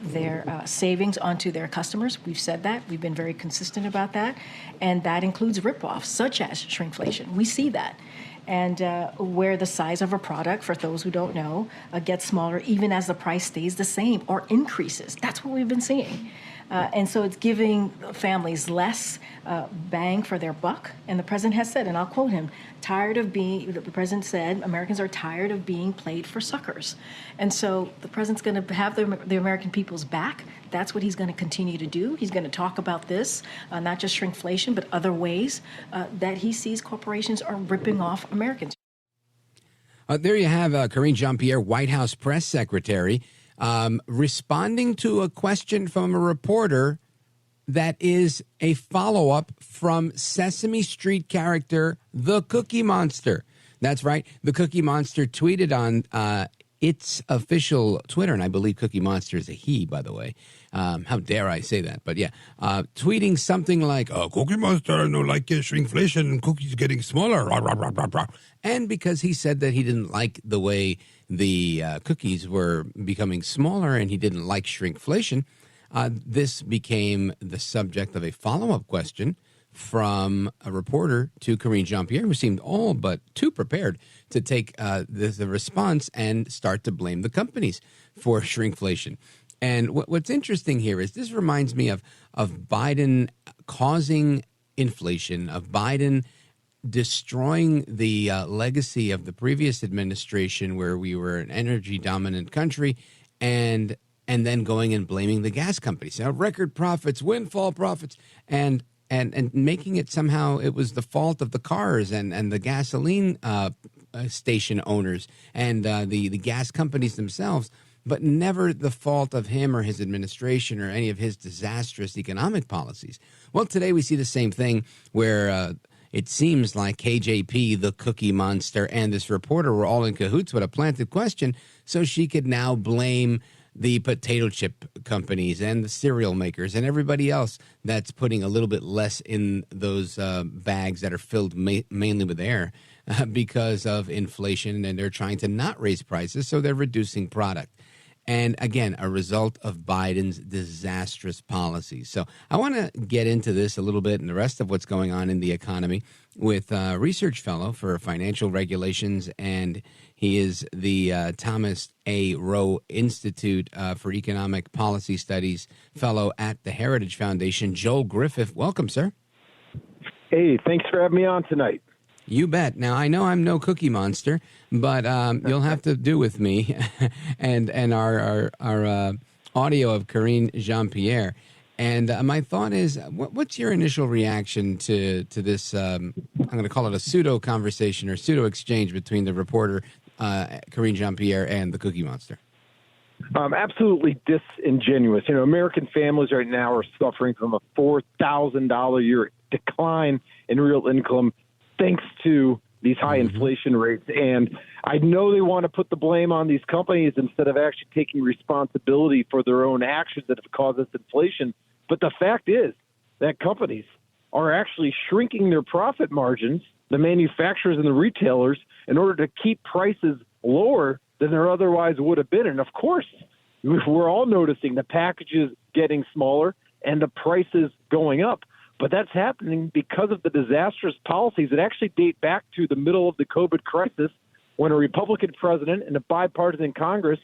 their savings onto their customers. We've said that. We've been very consistent about that. And that includes ripoffs, such as shrinkflation. We see that. And where the size of a product, for those who don't know, gets smaller even as the price stays the same or increases. That's what we've been seeing. And so it's giving families less bang for their buck. And the president has said, and I'll quote him, the president said, Americans are tired of being played for suckers. And so the president's going to have the American people's back. That's what he's going to continue to do. He's going to talk about this, not just shrinkflation, but other ways that he sees corporations are ripping off Americans. There you have Karine Jean-Pierre, White House press secretary, responding to a question from a reporter that is a follow-up from Sesame Street character, the Cookie Monster. That's right. The Cookie Monster tweeted on its official Twitter, and I believe Cookie Monster is a he, by the way. How dare I say that? But yeah, tweeting something like, Cookie Monster, no like shrinkflation and cookies getting smaller. Rah, rah, rah, rah, rah. And because he said that he didn't like the way the cookies were becoming smaller and he didn't like shrinkflation, this became the subject of a follow-up question from a reporter to Karine Jean-Pierre, who seemed all but too prepared to take the response and start to blame the companies for shrinkflation. And what's interesting here is this reminds me of Biden causing inflation, of Biden destroying the legacy of the previous administration, where we were an energy-dominant country, and then going and blaming the gas companies. Now, record profits, windfall profits, and making it somehow it was the fault of the cars and the gasoline station owners and the gas companies themselves, but never the fault of him or his administration or any of his disastrous economic policies. Well, today we see the same thing where it seems like KJP, the Cookie Monster, and this reporter were all in cahoots with a planted question so she could now blame the potato chip companies and the cereal makers and everybody else that's putting a little bit less in those bags that are filled mainly with air because of inflation, and they're trying to not raise prices, so they're reducing product. And again, a result of Biden's disastrous policies. So I want to get into this a little bit and the rest of what's going on in the economy with a research fellow for financial regulations, and he is the Thomas A. Rowe Institute for Economic Policy Studies fellow at the Heritage Foundation, Joel Griffith. Welcome, sir. Hey, thanks for having me on tonight. You bet. Now, I know I'm no Cookie Monster, but you'll have to do with me and our audio of Karine Jean-Pierre. And my thought is, what's your initial reaction to this, I'm going to call it a pseudo-conversation or pseudo-exchange between the reporter, Karine Jean-Pierre, and the Cookie Monster? Absolutely disingenuous. You know, American families right now are suffering from a $4,000 a year decline in real income thanks to these high inflation rates. And I know they want to put the blame on these companies instead of actually taking responsibility for their own actions that have caused this inflation. But the fact is that companies are actually shrinking their profit margins, the manufacturers and the retailers, in order to keep prices lower than there otherwise would have been. And of course, we're all noticing the packages getting smaller and the prices going up. But that's happening because of the disastrous policies that actually date back to the middle of the COVID crisis, when a Republican president and a bipartisan Congress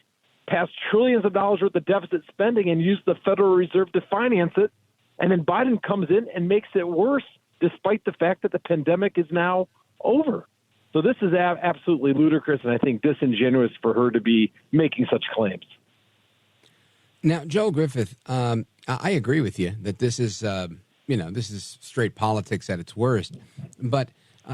passed trillions of dollars worth of deficit spending and used the Federal Reserve to finance it. And then Biden comes in and makes it worse, despite the fact that the pandemic is now over. So this is absolutely ludicrous, and I think disingenuous for her to be making such claims. Now, Joel Griffith, I agree with you that this is this is straight politics at its worst. But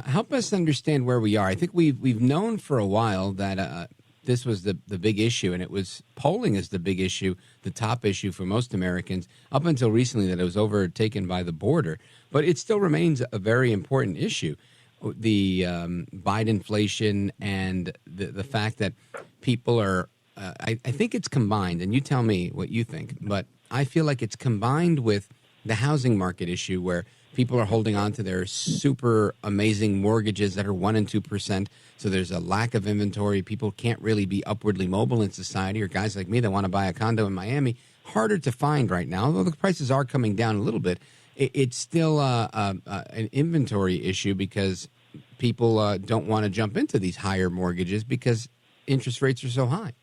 help us understand where we are. I think we've known for a while that this was the big issue, and it was polling is the big issue, the top issue for most Americans, up until recently that it was overtaken by the border. But it still remains a very important issue, the Biden-flation and the fact that people are, I think it's combined, and you tell me what you think, but I feel like it's combined with the housing market issue, where people are holding on to their super amazing mortgages that are 1% and 2%. So there's a lack of inventory. People can't really be upwardly mobile in society, or guys like me that want to buy a condo in Miami, harder to find right now. Although the prices are coming down a little bit, it's still an inventory issue because people don't want to jump into these higher mortgages because interest rates are so high.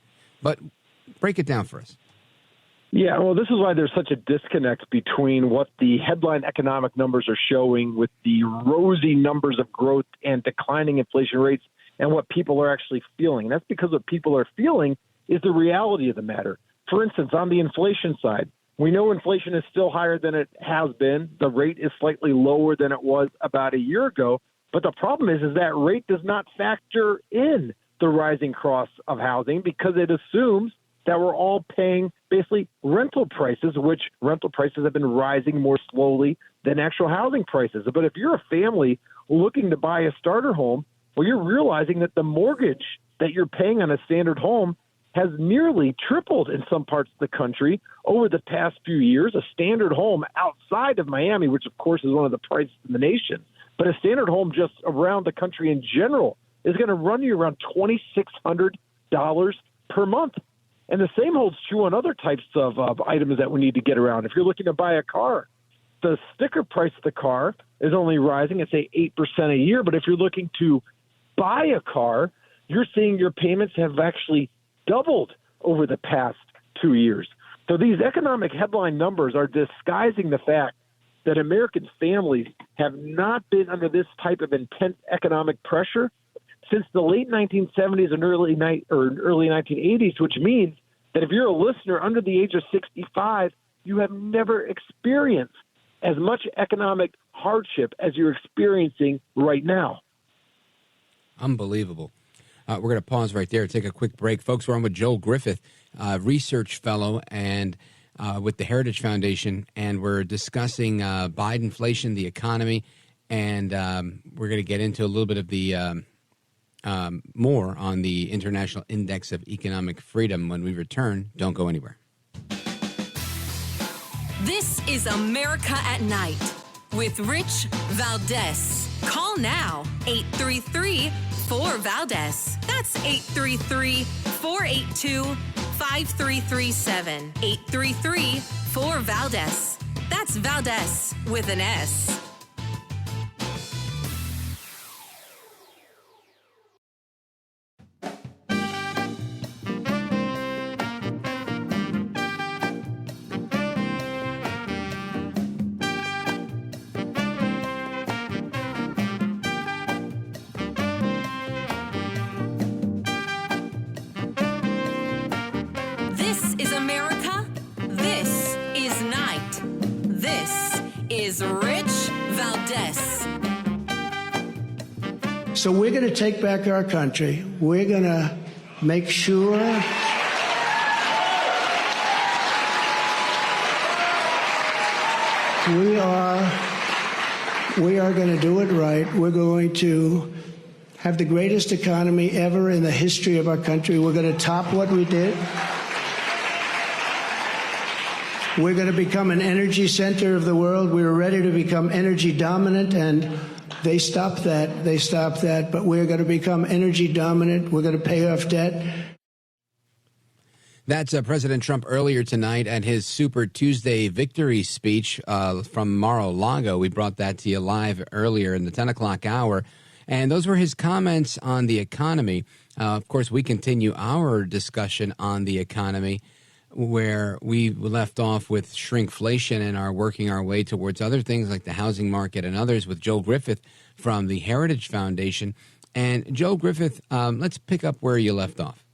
But break it down for us. Yeah, well, this is why there's such a disconnect between what the headline economic numbers are showing with the rosy numbers of growth and declining inflation rates and what people are actually feeling. And that's because what people are feeling is the reality of the matter. For instance, on the inflation side, we know inflation is still higher than it has been. The rate is slightly lower than it was about a year ago. But the problem is that rate does not factor in the rising costs of housing because it assumes that we're all paying basically rental prices, which rental prices have been rising more slowly than actual housing prices. But if you're a family looking to buy a starter home, well, you're realizing that the mortgage that you're paying on a standard home has nearly tripled in some parts of the country over the past few years. A standard home outside of Miami, which of course is one of the prices in the nation, but a standard home just around the country in general is going to run you around $2,600 per month. And the same holds true on other types of items that we need to get around. If you're looking to buy a car, the sticker price of the car is only rising at, say, 8% a year. But if you're looking to buy a car, you're seeing your payments have actually doubled over the past 2 years. So these economic headline numbers are disguising the fact that American families have not been under this type of intense economic pressure since the late 1970s and early 1980s, which means that if you're a listener under the age of 65, you have never experienced as much economic hardship as you're experiencing right now. Unbelievable. We're going to pause right there, take a quick break. Folks, we're on with Joel Griffith, research fellow and with the Heritage Foundation, and we're discussing Biden-flation, the economy, and we're going to get into a little bit of the more on the International Index of Economic Freedom when we return. Don't go anywhere. This is America at Night with Rich Valdez. Call now, 833-4-VALDEZ. That's 833-482-5337. 833-4-VALDEZ. That's Valdez with an S. Rich Valdez. So we're going to take back our country. We're going to make sure we are going to do it right. We're going to have the greatest economy ever in the history of our country. We're going to top what we did. We're going to become an energy center of the world. We were ready to become energy dominant, and they stopped that. But we're going to become energy dominant. We're going to pay off debt. That's President Trump earlier tonight at his Super Tuesday victory speech from Mar-a-Lago. We brought that to you live earlier in the 10 o'clock hour. And those were his comments on the economy. Of course, we continue our discussion on the economy, where we left off with shrinkflation and are working our way towards other things like the housing market and others with Joel Griffith from the Heritage Foundation. And Joel Griffith, let's pick up where you left off.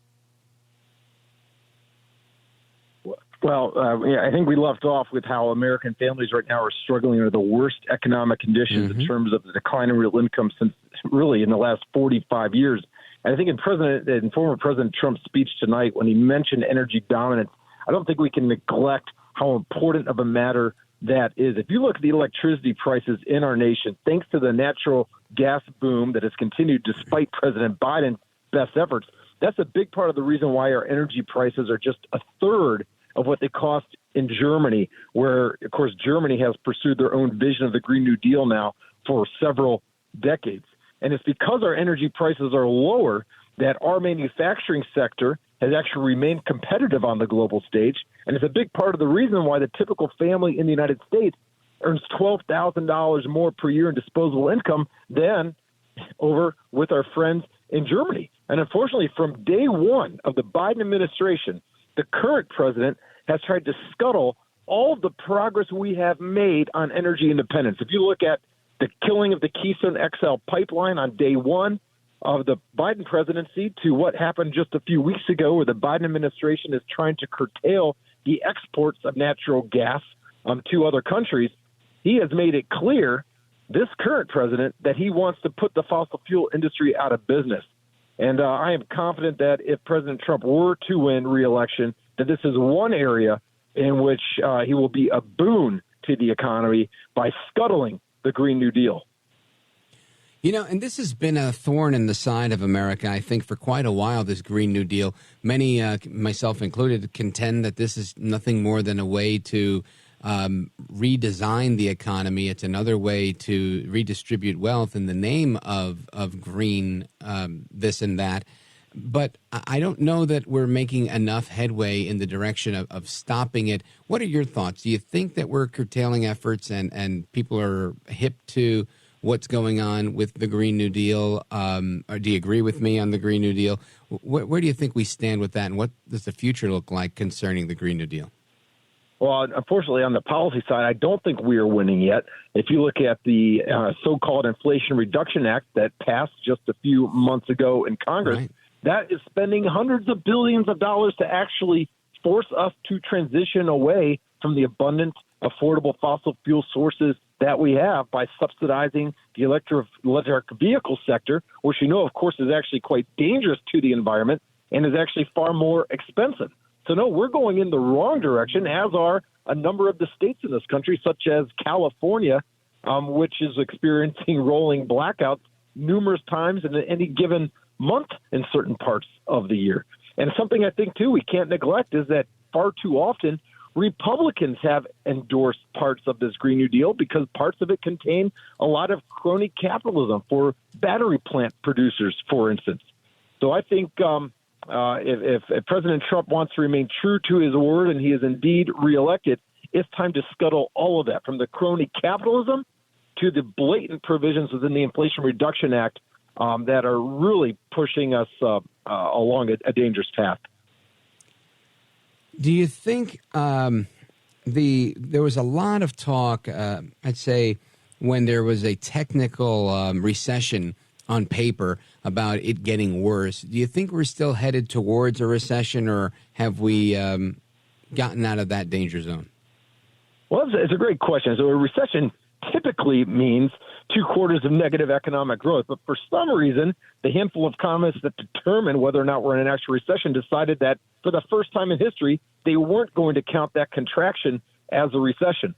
Well, I think we left off with how American families right now are struggling under the worst economic conditions in terms of the decline in real income since really in the last 45 years. And I think in former President Trump's speech tonight, when he mentioned energy dominance, I don't think we can neglect how important of a matter that is. If you look at the electricity prices in our nation, thanks to the natural gas boom that has continued despite President Biden's best efforts, that's a big part of the reason why our energy prices are just a third of what they cost in Germany, where, of course, Germany has pursued their own vision of the Green New Deal now for several decades. And it's because our energy prices are lower that our manufacturing sector has actually remained competitive on the global stage. And it's a big part of the reason why the typical family in the United States earns $12,000 more per year in disposable income than over with our friends in Germany. And unfortunately, from day one of the Biden administration, the current president has tried to scuttle all of the progress we have made on energy independence. If you look at the killing of the Keystone XL pipeline on day one of the Biden presidency to what happened just a few weeks ago where the Biden administration is trying to curtail the exports of natural gas to other countries, he has made it clear, this current president, that he wants to put the fossil fuel industry out of business. And I am confident that if President Trump were to win re-election, that this is one area in which he will be a boon to the economy by scuttling the Green New Deal. You know, and this has been a thorn in the side of America, I think, for quite a while, this Green New Deal. Many, myself included, contend that this is nothing more than a way to redesign the economy. It's another way to redistribute wealth in the name of green, this and that. But I don't know that we're making enough headway in the direction of stopping it. What are your thoughts? Do you think that we're curtailing efforts and people are hip to what's going on with the Green New Deal? Or do you agree with me on the Green New Deal? Where do you think we stand with that, and what does the future look like concerning the Green New Deal? Well, unfortunately, on the policy side, I don't think we are winning yet. If you look at the so-called Inflation Reduction Act that passed just a few months ago in Congress, right, that is spending hundreds of billions of dollars to actually force us to transition away from the abundant, affordable fossil fuel sources that we have by subsidizing the electric vehicle sector, which you know, of course, is actually quite dangerous to the environment and is actually far more expensive. So, no, we're going in the wrong direction, as are a number of the states in this country, such as California, which is experiencing rolling blackouts numerous times in any given month in certain parts of the year. And something I think, too, we can't neglect is that far too often Republicans have endorsed parts of this Green New Deal because parts of it contain a lot of crony capitalism for battery plant producers, for instance. So I think if President Trump wants to remain true to his word and he is indeed reelected, it's time to scuttle all of that, from the crony capitalism to the blatant provisions within the Inflation Reduction Act that are really pushing us along a dangerous path. Do you think there was a lot of talk, I'd say, when there was a technical recession on paper about it getting worse? Do you think we're still headed towards a recession, or have we gotten out of that danger zone? Well, it's a great question. So a recession typically means 2 quarters of negative economic growth. But for some reason, the handful of economists that determine whether or not we're in an actual recession decided that for the first time in history, they weren't going to count that contraction as a recession.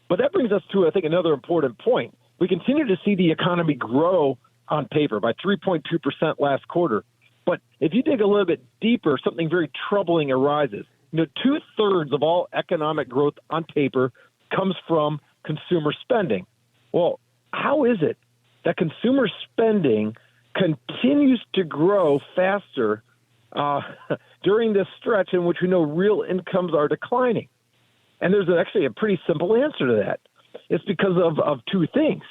But that brings us to, I think, another important point. We continue to see the economy grow on paper by 3.2% last quarter. But if you dig a little bit deeper, something very troubling arises. 2/3 of all economic growth on paper comes from consumer spending. Well, how is it that consumer spending continues to grow faster during this stretch in which we know real incomes are declining? And there's actually a pretty simple answer to that. It's because of 2 things.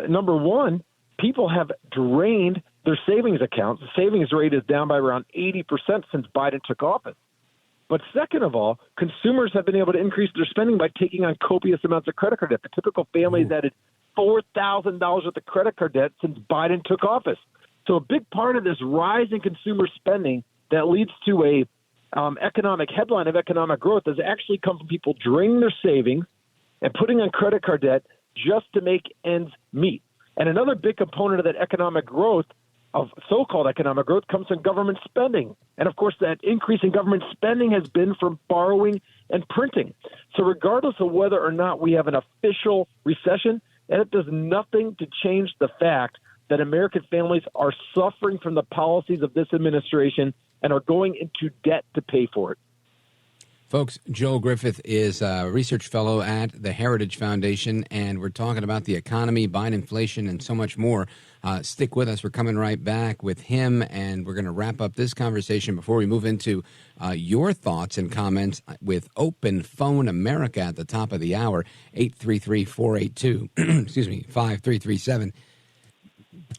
Number one, people have drained their savings accounts. The savings rate is down by around 80% since Biden took office. But second of all, consumers have been able to increase their spending by taking on copious amounts of credit card debt. The typical family has added $4,000 worth of credit card debt since Biden took office. So a big part of this rise in consumer spending that leads to a economic headline of economic growth has actually come from people draining their savings and putting on credit card debt just to make ends meet. And another big component of that economic growth, of so-called economic growth, comes from government spending. And, of course, that increase in government spending has been from borrowing and printing. So regardless of whether or not we have an official recession, and it does nothing to change the fact that American families are suffering from the policies of this administration and are going into debt to pay for it. Folks, Joel Griffith is a research fellow at the Heritage Foundation, and we're talking about the economy, Biden-flation, and so much more. Stick with us. We're coming right back with him, and we're going to wrap up this conversation before we move into your thoughts and comments with Open Phone America at the top of the hour, 833-482, 5337,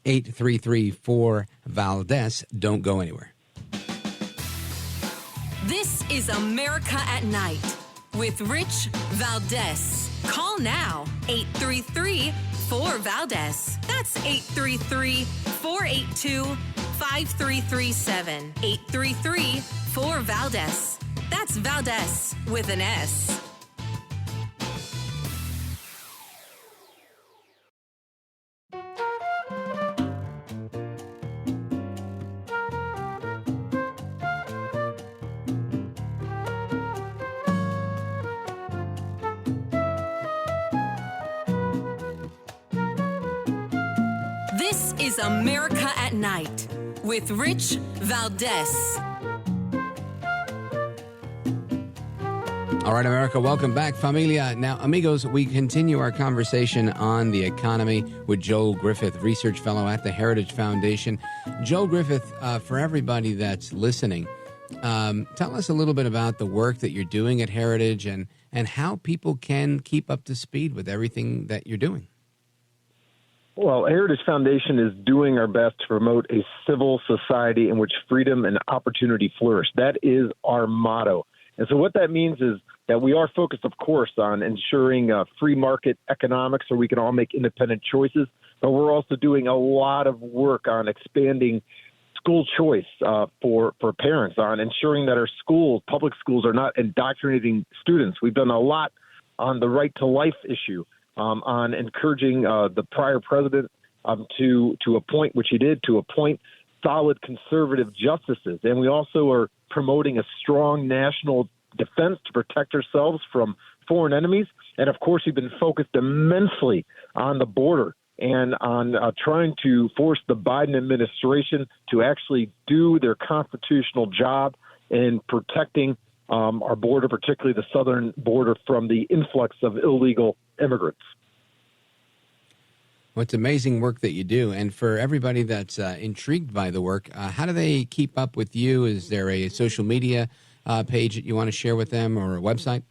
833-4-VALDEZ. Don't go anywhere. This is America at Night with Rich Valdez. Call now, 833-4-VALDEZ. That's 833-482-5337. 833-4-VALDEZ. That's Valdez with an S. This is America at Night with Rich Valdez. All right, America, welcome back, familia. Now, amigos, we continue our conversation on the economy with Joel Griffith, research fellow at the Heritage Foundation. Joel Griffith, for everybody that's listening, tell us a little bit about the work that you're doing at Heritage and how people can keep up to speed with everything that you're doing. Well, Heritage Foundation is doing our best to promote a civil society in which freedom and opportunity flourish. That is our motto. And so what that means is that we are focused, of course, on ensuring free market economics so we can all make independent choices. But we're also doing a lot of work on expanding school choice for parents, on ensuring that our schools, public schools, are not indoctrinating students. We've done a lot on the right to life issue, on encouraging the prior president to appoint, which he did, to appoint solid conservative justices. And we also are promoting a strong national defense to protect ourselves from foreign enemies. And, of course, we've been focused immensely on the border and on trying to force the Biden administration to actually do their constitutional job in protecting our border, particularly the southern border, from the influx of illegal immigrants. Well, it's amazing work that you do. And for everybody that's intrigued by the work, how do they keep up with you? Is there a social media page that you want to share with them or a website?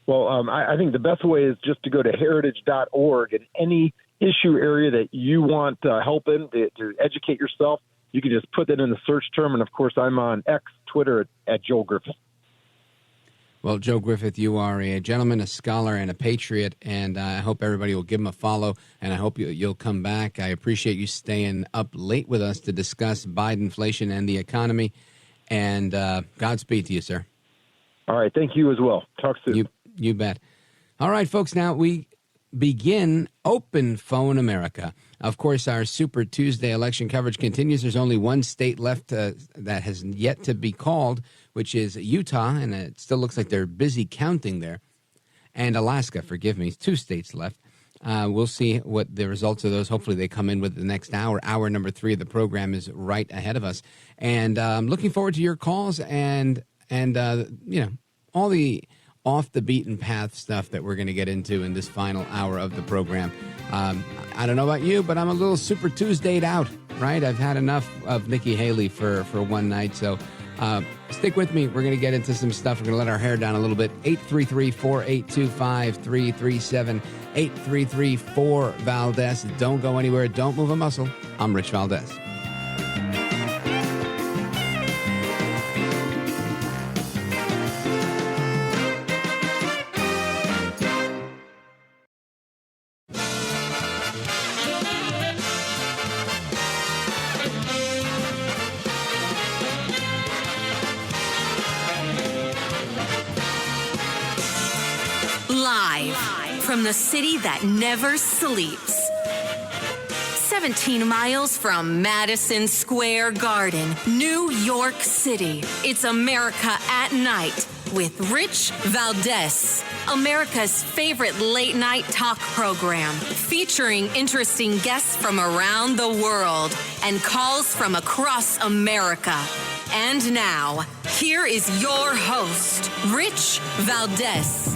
Well, I think the best way is just to go to heritage.org, and any issue area that you want help in to educate yourself, you can just put that in the search term. And, of course, I'm on X, Twitter, at Joel Griffith. Well, Joe Griffith, you are a gentleman, a scholar, and a patriot, and I hope everybody will give him a follow, and I hope you'll come back. I appreciate you staying up late with us to discuss Biden-flation and the economy, and Godspeed to you, sir. All right. Thank you as well. Talk soon. You bet. All right, folks, now we begin Open Phone America. Of course, our Super Tuesday election coverage continues. There's only one state left that has yet to be called, which is Utah, and it still looks like they're busy counting there. And Alaska, forgive me, 2 states left. We'll see what the results of those. Hopefully they come in with the next hour. Hour number 3 of the program is right ahead of us. And I'm looking forward to your calls and all the off the beaten path stuff that we're going to get into in this final hour of the program. I don't know about you, but I'm a little Super Tuesday'd out, right? I've had enough of Nikki Haley for one night. So stick with me. We're going to get into some stuff. We're going to let our hair down a little bit. 833-482-5337. 833-4-VALDEZ. Don't go anywhere. Don't move a muscle. I'm Rich Valdez. Live from the city that never sleeps. 17 miles from Madison Square Garden, New York City. It's America at Night with Rich Valdez, America's favorite late-night talk program, featuring interesting guests from around the world and calls from across America. And now, here is your host, Rich Valdez.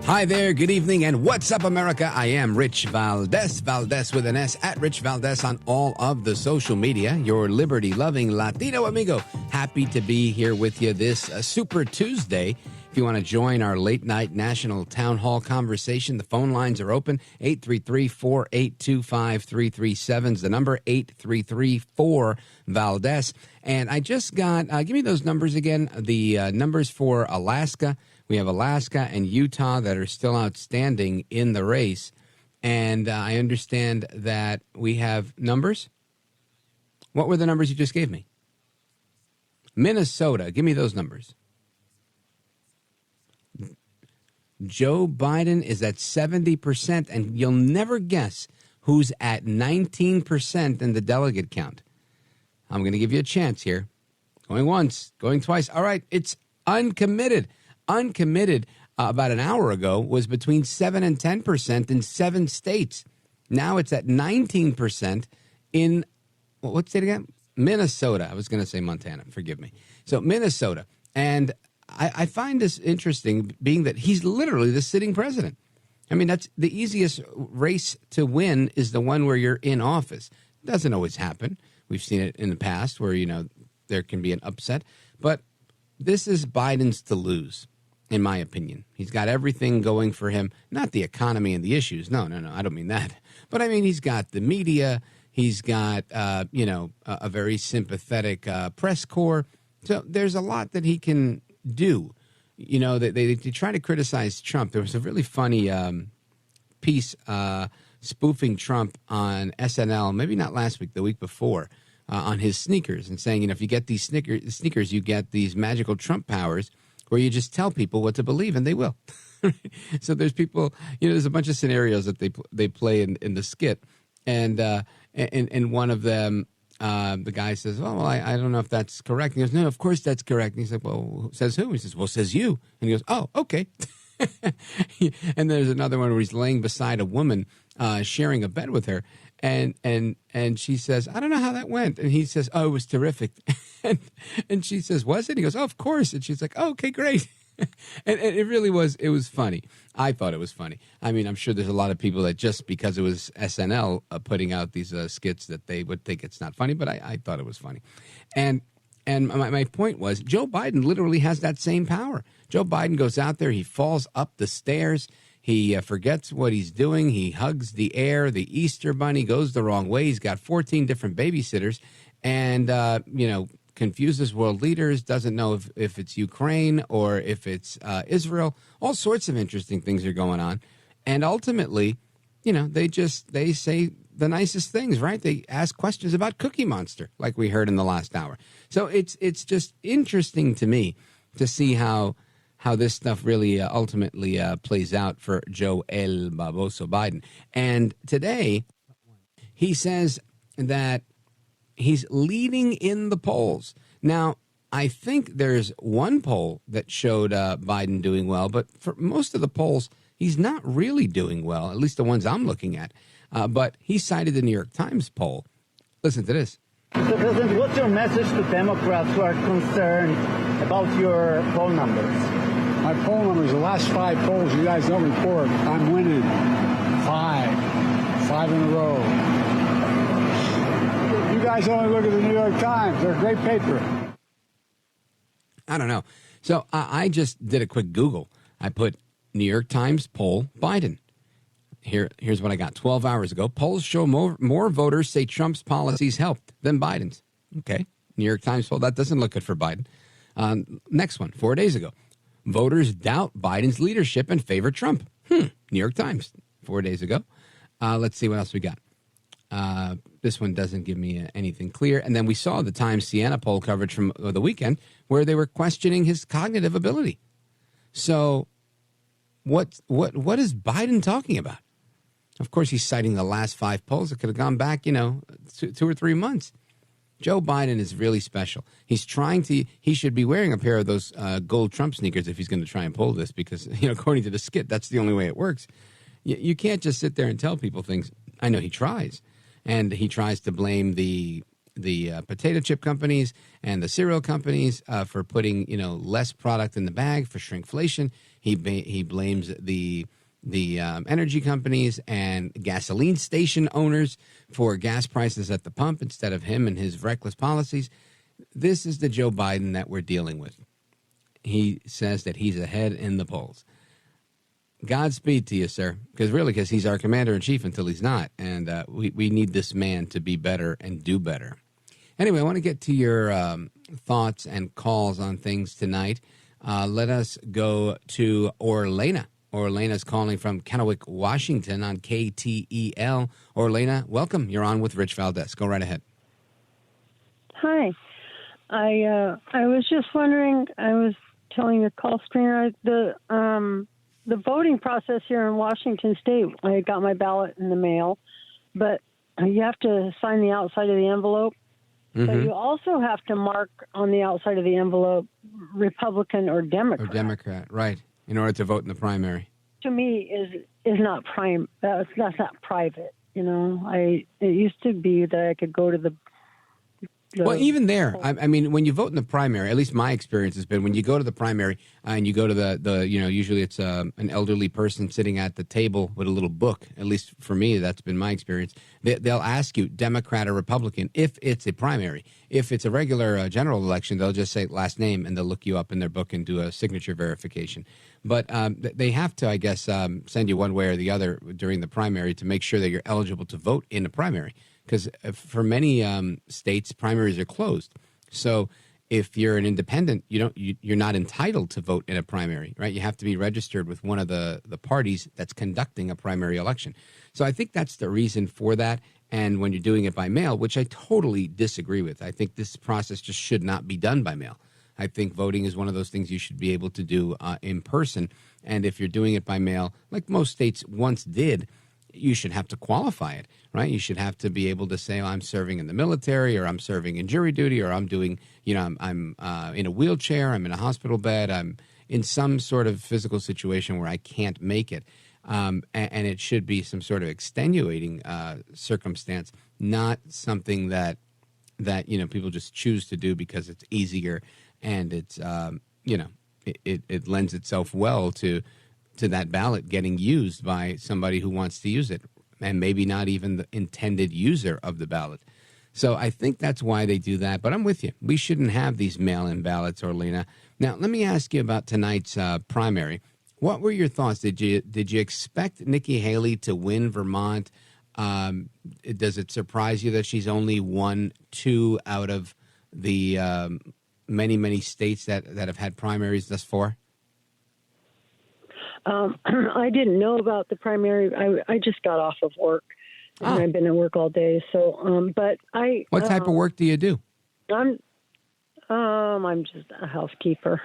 Hi there, good evening, and what's up, America? I am Rich Valdez, Valdez with an S, at Rich Valdez on all of the social media, your liberty-loving Latino amigo. Happy to be here with you this Super Tuesday. If you want to join our late-night national town hall conversation, the phone lines are open. 833-482-5337 is the number, 833-4-VALDEZ. And I just got, give me those numbers again, the numbers for Alaska. We have Alaska and Utah that are still outstanding in the race. And I understand that we have numbers. What were the numbers you just gave me? Minnesota, give me those numbers. Joe Biden is at 70%, and you'll never guess who's at 19% in the delegate count. I'm going to give you a chance here. Going once, going twice. All right, it's uncommitted. Uncommitted about an hour ago was between 7 and 10% in 7 states. Now it's at 19% in, what state again? Minnesota. I was going to say Montana. Forgive me. So Minnesota. And I find this interesting, being that he's literally the sitting president. I mean, that's the easiest race to win, is the one where you're in office. It doesn't always happen. We've seen it in the past where, there can be an upset. But this is Biden's to lose, in my opinion. He's got everything going for him. Not the economy and the issues. No, I don't mean that. But I mean, he's got the media. He's got, a very sympathetic press corps. So there's a lot that he can do. They try to criticize Trump. There was a really funny piece spoofing Trump on SNL, maybe not last week, the week before, on his sneakers, and saying, if you get these sneakers, you get these magical Trump powers where you just tell people what to believe and they will. So there's people, there's a bunch of scenarios that they play in the skit. And one of them, the guy says, well, I don't know if that's correct. And he goes, no, of course that's correct. And he's like, well, says who? He says, well, says you. And he goes, oh, okay. And there's another one where he's laying beside a woman, sharing a bed with her. And she says, I don't know how that went. And he says, oh, it was terrific. and she says, was it? He goes, oh, of course. And she's like, oh, okay, great. And it really was. It was funny. I thought it was funny. I mean, I'm sure there's a lot of people that just because it was SNL putting out these skits that they would think it's not funny. But I thought it was funny. And my point was, Joe Biden literally has that same power. Joe Biden goes out there. He falls up the stairs. He forgets what he's doing. He hugs the air. The Easter Bunny goes the wrong way. He's got 14 different babysitters. And, confuses world leaders, doesn't know if it's Ukraine or if it's Israel. All sorts of interesting things are going on. And ultimately, they say the nicest things, right? They ask questions about Cookie Monster, like we heard in the last hour. So it's just interesting to me to see how this stuff really ultimately plays out for Joe El Baboso Biden. And today, he says that he's leading in the polls. Now, I think there's one poll that showed Biden doing well, but for most of the polls, he's not really doing well, at least the ones I'm looking at. But he cited the New York Times poll. Listen to this. So, President, what's your message to Democrats who are concerned about your poll numbers? My poll numbers, the last 5 polls you guys don't report, I'm winning 5 in a row. You guys only look at the New York Times. They're a great paper. I don't know. So I just did a quick Google. I put New York Times poll Biden. Here's what I got. 12 hours ago, polls show more voters say Trump's policies helped than Biden's. Okay. New York Times poll. That doesn't look good for Biden. Next one, 4 days ago. Voters doubt Biden's leadership and favor Trump. New York Times, 4 days ago. Let's see what else we got. This one doesn't give me anything clear. And then we saw the Times Siena poll coverage from the weekend where they were questioning his cognitive ability. So what is Biden talking about? Of course, he's citing the last 5 polls that could have gone back, 2 or 3 months. Joe Biden is really special. He should be wearing a pair of those gold Trump sneakers if he's going to try and pull this because, according to the skit, that's the only way it works. You can't just sit there and tell people things. I know he tries. And he tries to blame the potato chip companies and the cereal companies for putting less product in the bag for shrinkflation. He blames the energy companies and gasoline station owners for gas prices at the pump instead of him and his reckless policies. This is the Joe Biden that we're dealing with. He says that he's ahead in the polls. Godspeed to you, sir, because he's our commander-in-chief until he's not, and we need this man to be better and do better. Anyway, I want to get to your thoughts and calls on things tonight. Let us go to Orlena. Orlena's calling from Kennewick, Washington on KTEL. Orlena, welcome. You're on with Rich Valdez. Go right ahead. Hi. I was just wondering, I was telling the call screener, the voting process here in Washington State, I got my ballot in the mail, but you have to sign the outside of the envelope But you also have to mark on the outside of the envelope Republican or Democrat. Or Democrat, right, in order to vote in the primary. To me, is not prime. That's not private. You know, it used to be that I could go to the well, even there, I mean, when you vote in the primary, at least my experience has been when you go to the primary and you go to the usually it's an elderly person sitting at the table with a little book. At least for me, that's been my experience. They'll ask you Democrat or Republican if it's a primary. If it's a regular general election, they'll just say last name and they'll look you up in their book and do a signature verification. But they have to, I guess, send you one way or the other during the primary to make sure that you're eligible to vote in the primary. Because for many states, primaries are closed. So if you're an independent, you're not entitled to vote in a primary, right? You have to be registered with one of the parties that's conducting a primary election. So I think that's the reason for that. And when you're doing it by mail, which I totally disagree with, I think this process just should not be done by mail. I think voting is one of those things you should be able to do in person. And if you're doing it by mail, like most states once did, you should have to qualify it, right? You should have to be able to say, I'm serving in the military, or I'm serving in jury duty, or I'm doing, I'm in a wheelchair, I'm in a hospital bed, I'm in some sort of physical situation where I can't make it. And it should be some sort of extenuating circumstance, not something that people just choose to do because it's easier and it's, it lends itself well to that ballot getting used by somebody who wants to use it, and maybe not even the intended user of the ballot. So I think that's why they do that. But I'm with you. We shouldn't have these mail-in ballots, Orlena. Now, let me ask you about tonight's primary. What were your thoughts? Did you expect Nikki Haley to win Vermont? Does it surprise you that she's only won 2 out of the many, many states that have had primaries thus far? I didn't know about the primary. I just got off of work, and I've been at work all day. So, but I. What type of work do you do? I'm just a housekeeper.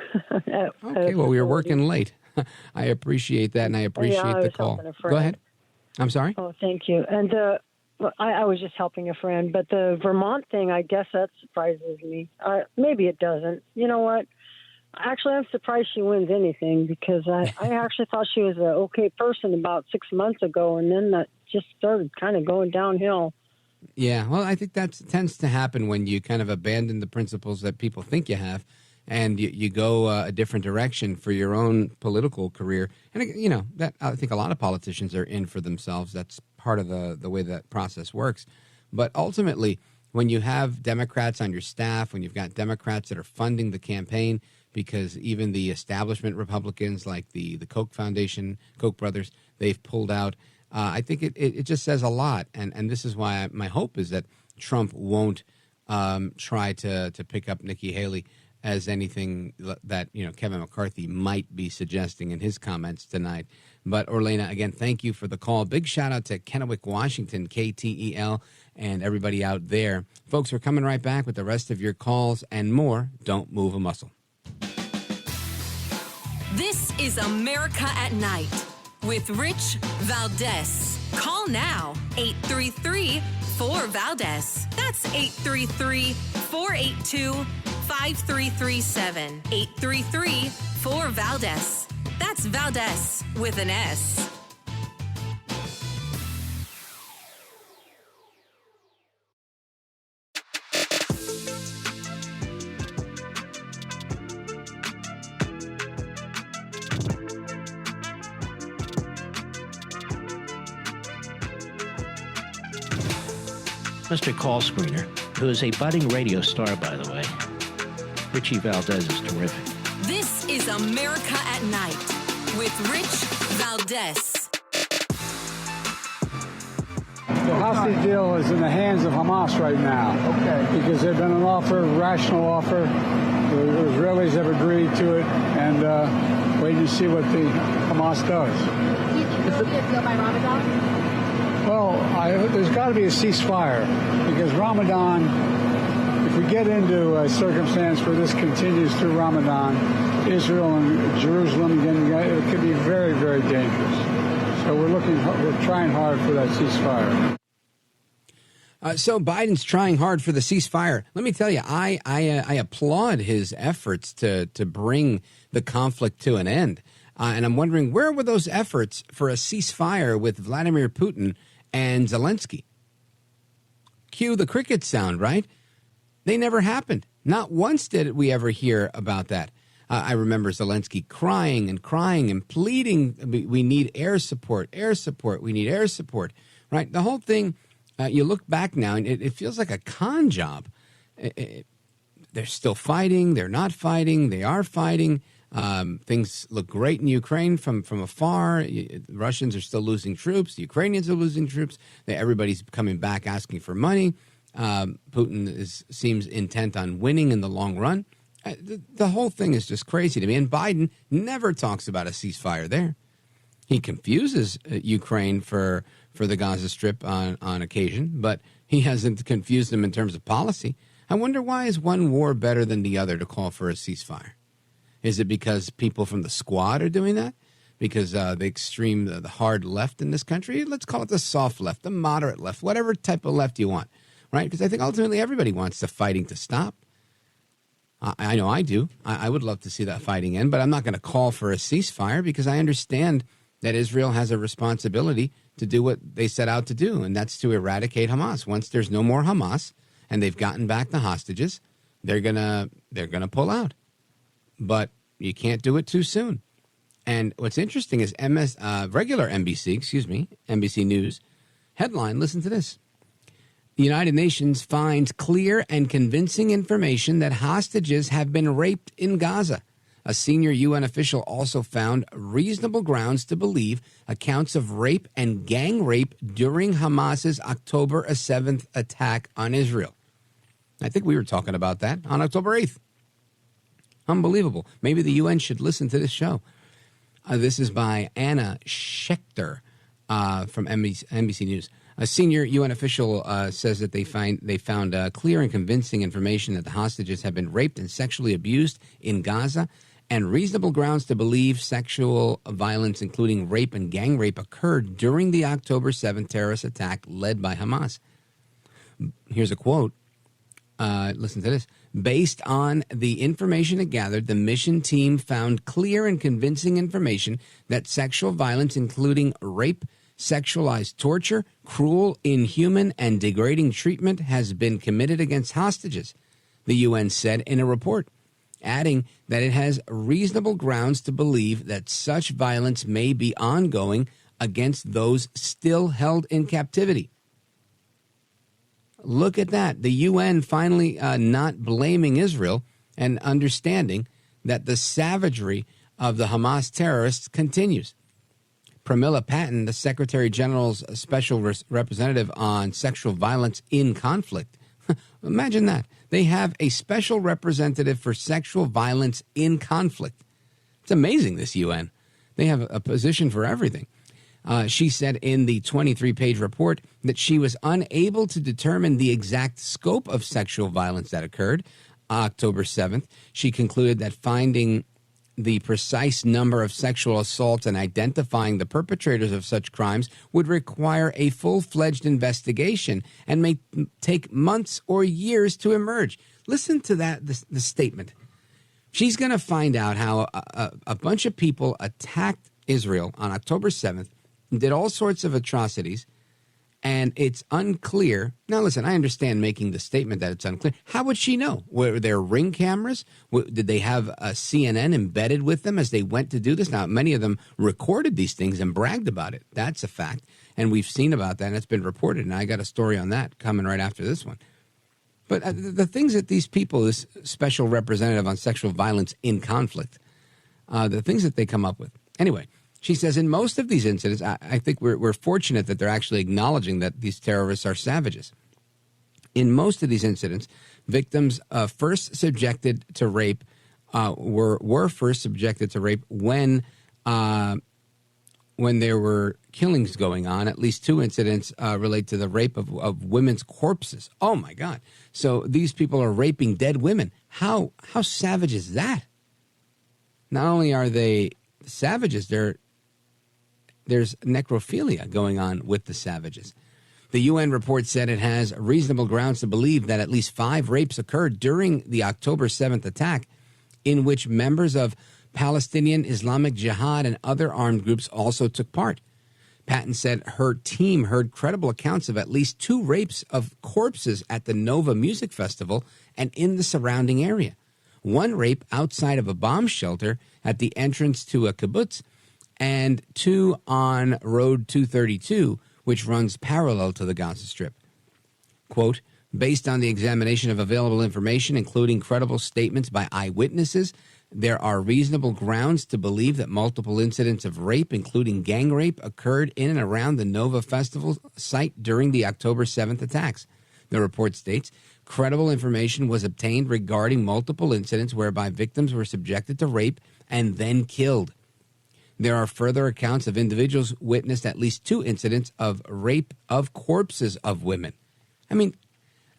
Okay, well, you're working late. I appreciate that, and I appreciate the call. Go ahead. I'm sorry? Oh, thank you. And I was just helping a friend, but the Vermont thing, I guess that surprises me. Maybe it doesn't. You know what? Actually, I'm surprised she wins anything, because I actually thought she was an okay person about 6 months ago, and then that just started kind of going downhill. Yeah, well, I think that tends to happen when you kind of abandon the principles that people think you have, and you go a different direction for your own political career. And, that I think a lot of politicians are in for themselves. That's part of the way that process works. But ultimately, when you have Democrats on your staff, when you've got Democrats that are funding the campaign, because even the establishment Republicans like the Koch Foundation, Koch brothers, they've pulled out. I think it just says a lot. And this is why my hope is that Trump won't try to pick up Nikki Haley as anything that Kevin McCarthy might be suggesting in his comments tonight. But Orlena, again, thank you for the call. Big shout out to Kennewick, Washington, KTEL, and everybody out there. Folks, we're coming right back with the rest of your calls and more. Don't move a muscle. This is America at Night with Rich Valdez. Call now, 833-4-VALDEZ. That's 833-482-5337. 833-4-VALDEZ. That's Valdez with an S. Mr. Call Screener, who is a budding radio star, by the way. Richie Valdez is terrific. This is America at Night with Rich Valdez. The hostage deal is in the hands of Hamas right now. Okay. Because there's been an offer, a rational offer. The Israelis have agreed to it, and waiting to see what the Hamas does. Do you think there will be a deal by Ramadan? Well, there's got to be a ceasefire, because Ramadan, if we get into a circumstance where this continues through Ramadan, Israel and Jerusalem, it could be very, very dangerous. So we're trying hard for that ceasefire. So Biden's trying hard for the ceasefire. Let me tell you, I applaud his efforts to bring the conflict to an end. And I'm wondering, where were those efforts for a ceasefire with Vladimir Putin and Zelensky? Cue the cricket sound, right? They never happened. Not once did we ever hear about that. I remember Zelensky crying and pleading, we need air support, we need air support, right? The whole thing, you look back now, and it feels like a con job. They're still fighting, they're not fighting, they are fighting. Things look great in Ukraine from afar. The Russians are still losing troops. The Ukrainians are losing troops. Everybody's coming back asking for money. Putin seems intent on winning in the long run. The whole thing is just crazy to me. And Biden never talks about a ceasefire there. He confuses Ukraine for the Gaza Strip on occasion, but he hasn't confused them in terms of policy. I wonder, why is one war better than the other to call for a ceasefire? Is it because people from the squad are doing that? Because the hard left in this country? Let's call it the soft left, the moderate left, whatever type of left you want, right? Because I think ultimately everybody wants the fighting to stop. I know I do. I would love to see that fighting end, but I'm not going to call for a ceasefire because I understand that Israel has a responsibility to do what they set out to do, and that's to eradicate Hamas. Once there's no more Hamas and they've gotten back the hostages, they're gonna pull out. But you can't do it too soon. And what's interesting is regular NBC News headline. Listen to this. The United Nations finds clear and convincing information that hostages have been raped in Gaza. A senior UN official also found reasonable grounds to believe accounts of rape and gang rape during Hamas's October 7th attack on Israel. I think we were talking about that on October 8th. Unbelievable. Maybe the UN should listen to this show. This is by Anna Schechter from NBC News. A senior UN official says that they found clear and convincing information that the hostages have been raped and sexually abused in Gaza, and reasonable grounds to believe sexual violence, including rape and gang rape, occurred during the October 7th terrorist attack led by Hamas. Here's a quote. Listen to this. Based on the information it gathered, the mission team found clear and convincing information that sexual violence, including rape, sexualized torture, cruel, inhuman, and degrading treatment has been committed against hostages, the UN said in a report, adding that it has reasonable grounds to believe that such violence may be ongoing against those still held in captivity. Look at that. The UN finally not blaming Israel and understanding that the savagery of the Hamas terrorists continues. Pramila Patten, the Secretary General's special representative on sexual violence in conflict. Imagine that. They have a special representative for sexual violence in conflict. It's amazing, this UN. They have a position for everything. She said in the 23-page report that she was unable to determine the exact scope of sexual violence that occurred October 7th. She concluded that finding the precise number of sexual assaults and identifying the perpetrators of such crimes would require a full-fledged investigation and may take months or years to emerge. Listen to that, the statement. She's going to find out how a bunch of people attacked Israel on October 7th, did all sorts of atrocities, and it's unclear. Now, listen, I understand making the statement that it's unclear. How would she know? Were there Ring cameras? Did they have a CNN embedded with them as they went to do this? Now, many of them recorded these things and bragged about it. That's a fact. And we've seen about that, and it's been reported. And I got a story on that coming right after this one. But the things that these people, this special representative on sexual violence in conflict, the things that they come up with. Anyway, she says in most of these incidents, I think we're fortunate that they're actually acknowledging that these terrorists are savages. In most of these incidents, victims first subjected to rape were first subjected to rape when there were killings going on. At least 2 incidents relate to the rape of women's corpses. Oh, my God. So these people are raping dead women. How savage is that? Not only are they savages, there's necrophilia going on with the savages. The UN report said it has reasonable grounds to believe that at least 5 rapes occurred during the October 7th attack, in which members of Palestinian Islamic Jihad and other armed groups also took part. Patton said her team heard credible accounts of at least 2 rapes of corpses at the Nova Music Festival and in the surrounding area. 1 rape outside of a bomb shelter at the entrance to a kibbutz, and 2 on Road 232, which runs parallel to the Gaza Strip. Quote, based on the examination of available information, including credible statements by eyewitnesses, there are reasonable grounds to believe that multiple incidents of rape, including gang rape, occurred in and around the Nova Festival site during the October 7th attacks. The report states, credible information was obtained regarding multiple incidents whereby victims were subjected to rape and then killed. There are further accounts of individuals witnessed at least 2 incidents of rape of corpses of women. I mean,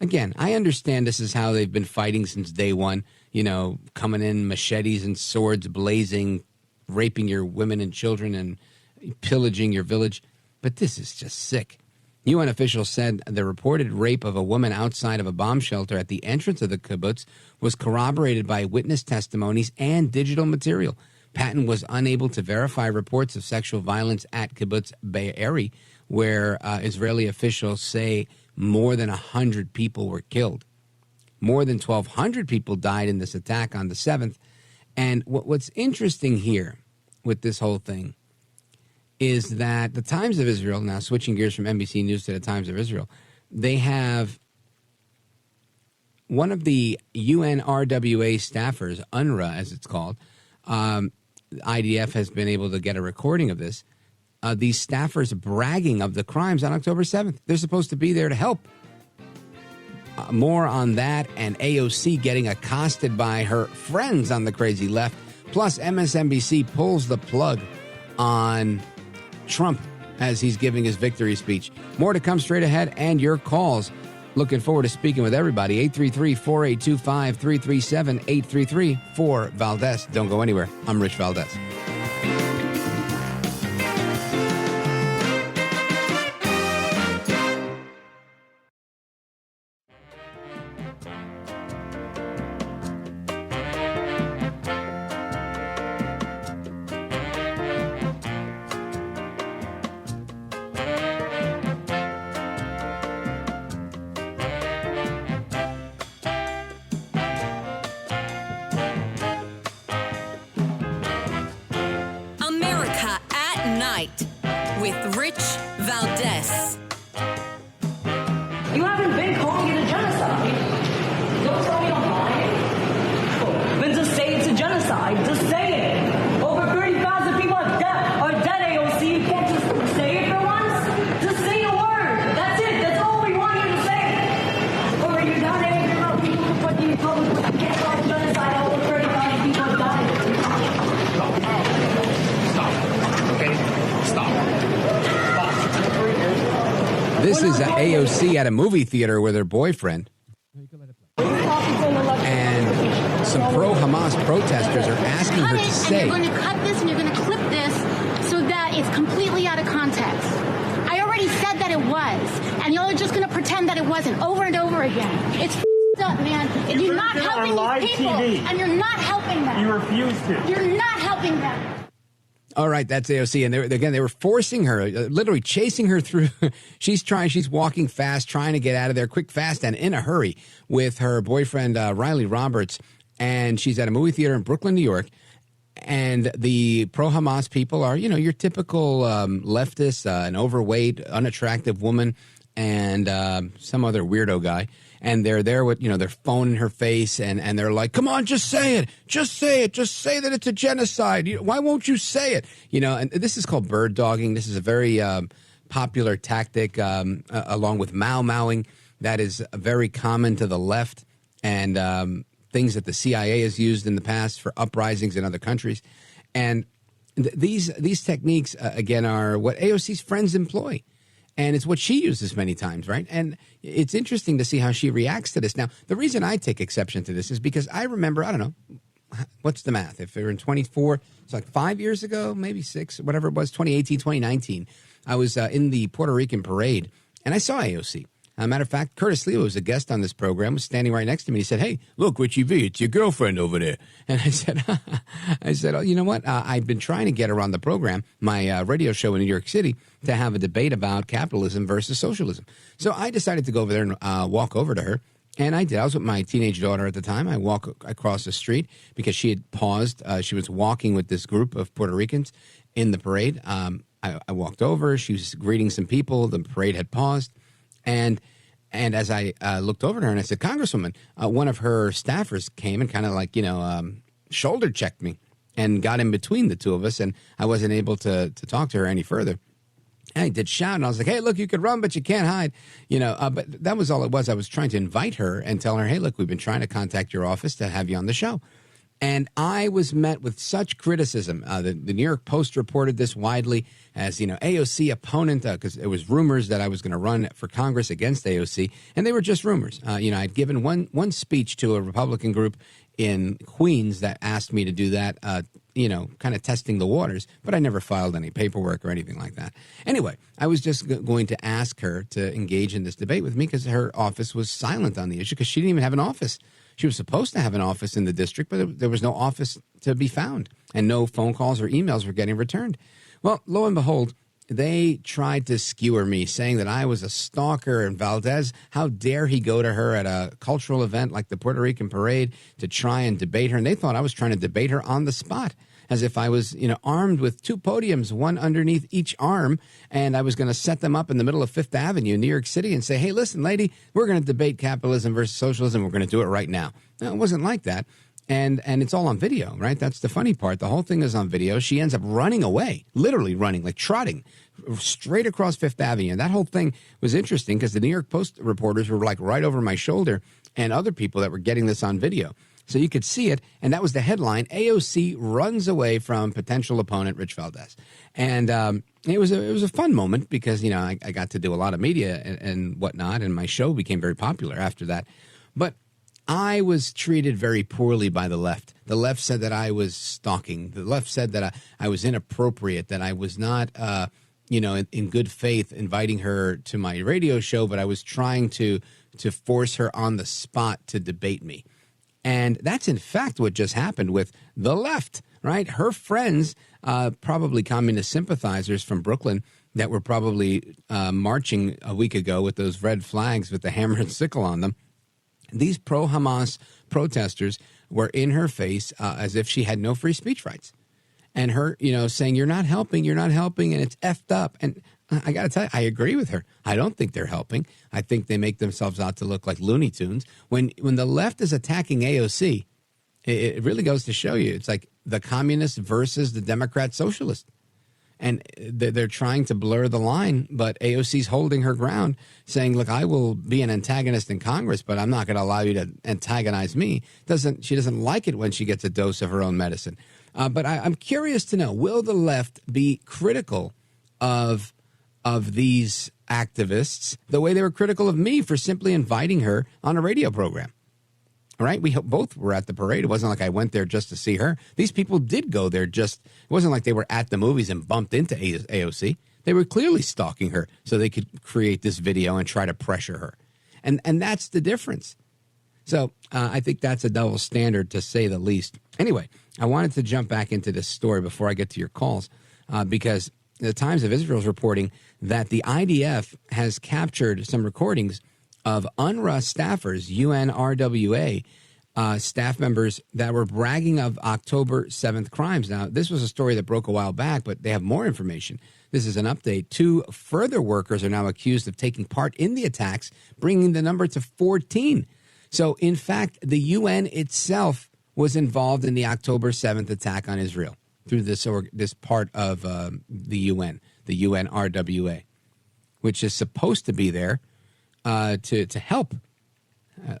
again, I understand this is how they've been fighting since day one, you know, coming in machetes and swords blazing, raping your women and children and pillaging your village. But this is just sick. UN officials said the reported rape of a woman outside of a bomb shelter at the entrance of the kibbutz was corroborated by witness testimonies and digital material. Patton was unable to verify reports of sexual violence at kibbutz Be'eri, where Israeli officials say more than 100 people were killed. More than 1,200 people died in this attack on the 7th. And what's interesting here with this whole thing is that the Times of Israel, now switching gears from NBC News to the Times of Israel, they have one of the UNRWA staffers, UNRWA as it's called, IDF has been able to get a recording of this. These staffers bragging of the crimes on October 7th. They're supposed to be there to help. More on that, and AOC getting accosted by her friends on the crazy left. Plus, MSNBC pulls the plug on Trump as he's giving his victory speech. More to come straight ahead, and your calls. Looking forward to speaking with everybody. 833-4825-337, 833-4-VALDEZ. Don't go anywhere. I'm Rich Valdez. With Rich Valdez. You haven't been calling it a genocide. Don't tell me I'm lying. Then just say it's a genocide. Just say it. Over 30,000 people are dead, AOC. You can't just say it for once. Just say a word. That's it. That's all we want you to say. Or are you not angry about people who put you public with you can't call it genocide? Over 30,000 people have died. Stop. Okay? Stop. This is AOC at a movie theater with her boyfriend. And some pro-Hamas protesters are asking her to say... And you're going to cut this and you're going to clip this so that it's completely out of context. I already said that it was. And y'all are just going to pretend that it wasn't over and over again. It's up, man. And you're not helping these people. And you're not helping them. You refuse to. You're not helping them. All right, that's AOC. And they were forcing her, literally chasing her through. She's walking fast, trying to get out of there quick, fast, and in a hurry with her boyfriend, Riley Roberts. And she's at a movie theater in Brooklyn, New York. And the pro-Hamas people are, your typical leftist, an overweight, unattractive woman, and some other weirdo guy. And they're there with, their phone in her face, and they're like, come on, just say it. Just say it. Just say that it's a genocide. Why won't you say it? And this is called bird dogging. This is a very popular tactic, along with Mao-Mowing, that is very common to the left, and things that the CIA has used in the past for uprisings in other countries. And these techniques, again, are what AOC's friends employ. And it's what she uses many times, right? And it's interesting to see how she reacts to this. Now, the reason I take exception to this is because I remember, I don't know, what's the math? If they were in 24, it's like 5 years ago, maybe 6, whatever it was, 2018, 2019. I was in the Puerto Rican parade and I saw AOC. As a matter of fact, Curtis Lee, who was a guest on this program, was standing right next to me. He said, "Hey, look, Richie V, it's your girlfriend over there." And I said, "Oh, you know what? I've been trying to get her on the program, my radio show in New York City, to have a debate about capitalism versus socialism." So I decided to go over there and walk over to her. And I did. I was with my teenage daughter at the time. I walk across the street because she had paused. She was walking with this group of Puerto Ricans in the parade. I walked over. She was greeting some people. The parade had paused. And as I looked over to her and I said, "Congresswoman," one of her staffers came and kind of like, shoulder checked me and got in between the two of us. And I wasn't able to talk to her any further. And I did shout, and I was like, "Hey, look, you could run, but you can't hide." But that was all it was. I was trying to invite her and tell her, "Hey, look, we've been trying to contact your office to have you on the show." And I was met with such criticism. The New York Post reported this widely as, AOC opponent, because it was rumors that I was going to run for Congress against AOC, and they were just rumors. I'd given one speech to a Republican group in Queens that asked me to do that, kind of testing the waters, but I never filed any paperwork or anything like that. Anyway, I was just going to ask her to engage in this debate with me because her office was silent on the issue because she didn't even have an office. She was supposed to have an office in the district, but there was no office to be found, and no phone calls or emails were getting returned. Well, lo and behold, they tried to skewer me, saying that I was a stalker, and Valdez, how dare he go to her at a cultural event like the Puerto Rican Parade to try and debate her. And they thought I was trying to debate her on the spot, as if I was, armed with two podiums, one underneath each arm, and I was going to set them up in the middle of Fifth Avenue in New York City and say, "Hey, listen, lady, we're going to debate capitalism versus socialism. We're going to do it right now." No, it wasn't like that. And it's all on video, right? That's the funny part. The whole thing is on video. She ends up running away, literally running, like trotting straight across Fifth Avenue. And that whole thing was interesting because the New York Post reporters were like right over my shoulder and other people that were getting this on video. So you could see it, and that was the headline: AOC runs away from potential opponent Rich Valdez. And it was a fun moment because, I got to do a lot of media and whatnot, and my show became very popular after that. But I was treated very poorly by the left. The left said that I was stalking. The left said that I was inappropriate, that I was not, in good faith inviting her to my radio show, but I was trying to force her on the spot to debate me. And that's, in fact, what just happened with the left, right? Her friends, probably communist sympathizers from Brooklyn that were probably marching a week ago with those red flags with the hammer and sickle on them. These pro-Hamas protesters were in her face as if she had no free speech rights. And her, saying, you're not helping, and it's effed up. And I got to tell you, I agree with her. I don't think they're helping. I think they make themselves out to look like Looney Tunes. When the left is attacking AOC, it really goes to show you, it's like the communist versus the Democrat socialist. And they're trying to blur the line, but AOC's holding her ground, saying, look, I will be an antagonist in Congress, but I'm not going to allow you to antagonize me. She doesn't like it when she gets a dose of her own medicine. But I'm curious to know, will the left be critical of these activists the way they were critical of me for simply inviting her on a radio program? All right, we both were at the parade. It wasn't like I went there just to see her. These people did go there it wasn't like they were at the movies and bumped into AOC. They were clearly stalking her so they could create this video and try to pressure her. And that's the difference. So I think that's a double standard, to say the least. Anyway, I wanted to jump back into this story before I get to your calls because the Times of Israel is reporting that the IDF has captured some recordings of UNRWA staffers, UNRWA staff members that were bragging of October 7th crimes. Now, this was a story that broke a while back, but they have more information. This is an update. 2 further workers are now accused of taking part in the attacks, bringing the number to 14. So, in fact, the UN itself was involved in the October 7th attack on Israel through this part of the UN, the UNRWA, which is supposed to be there to help.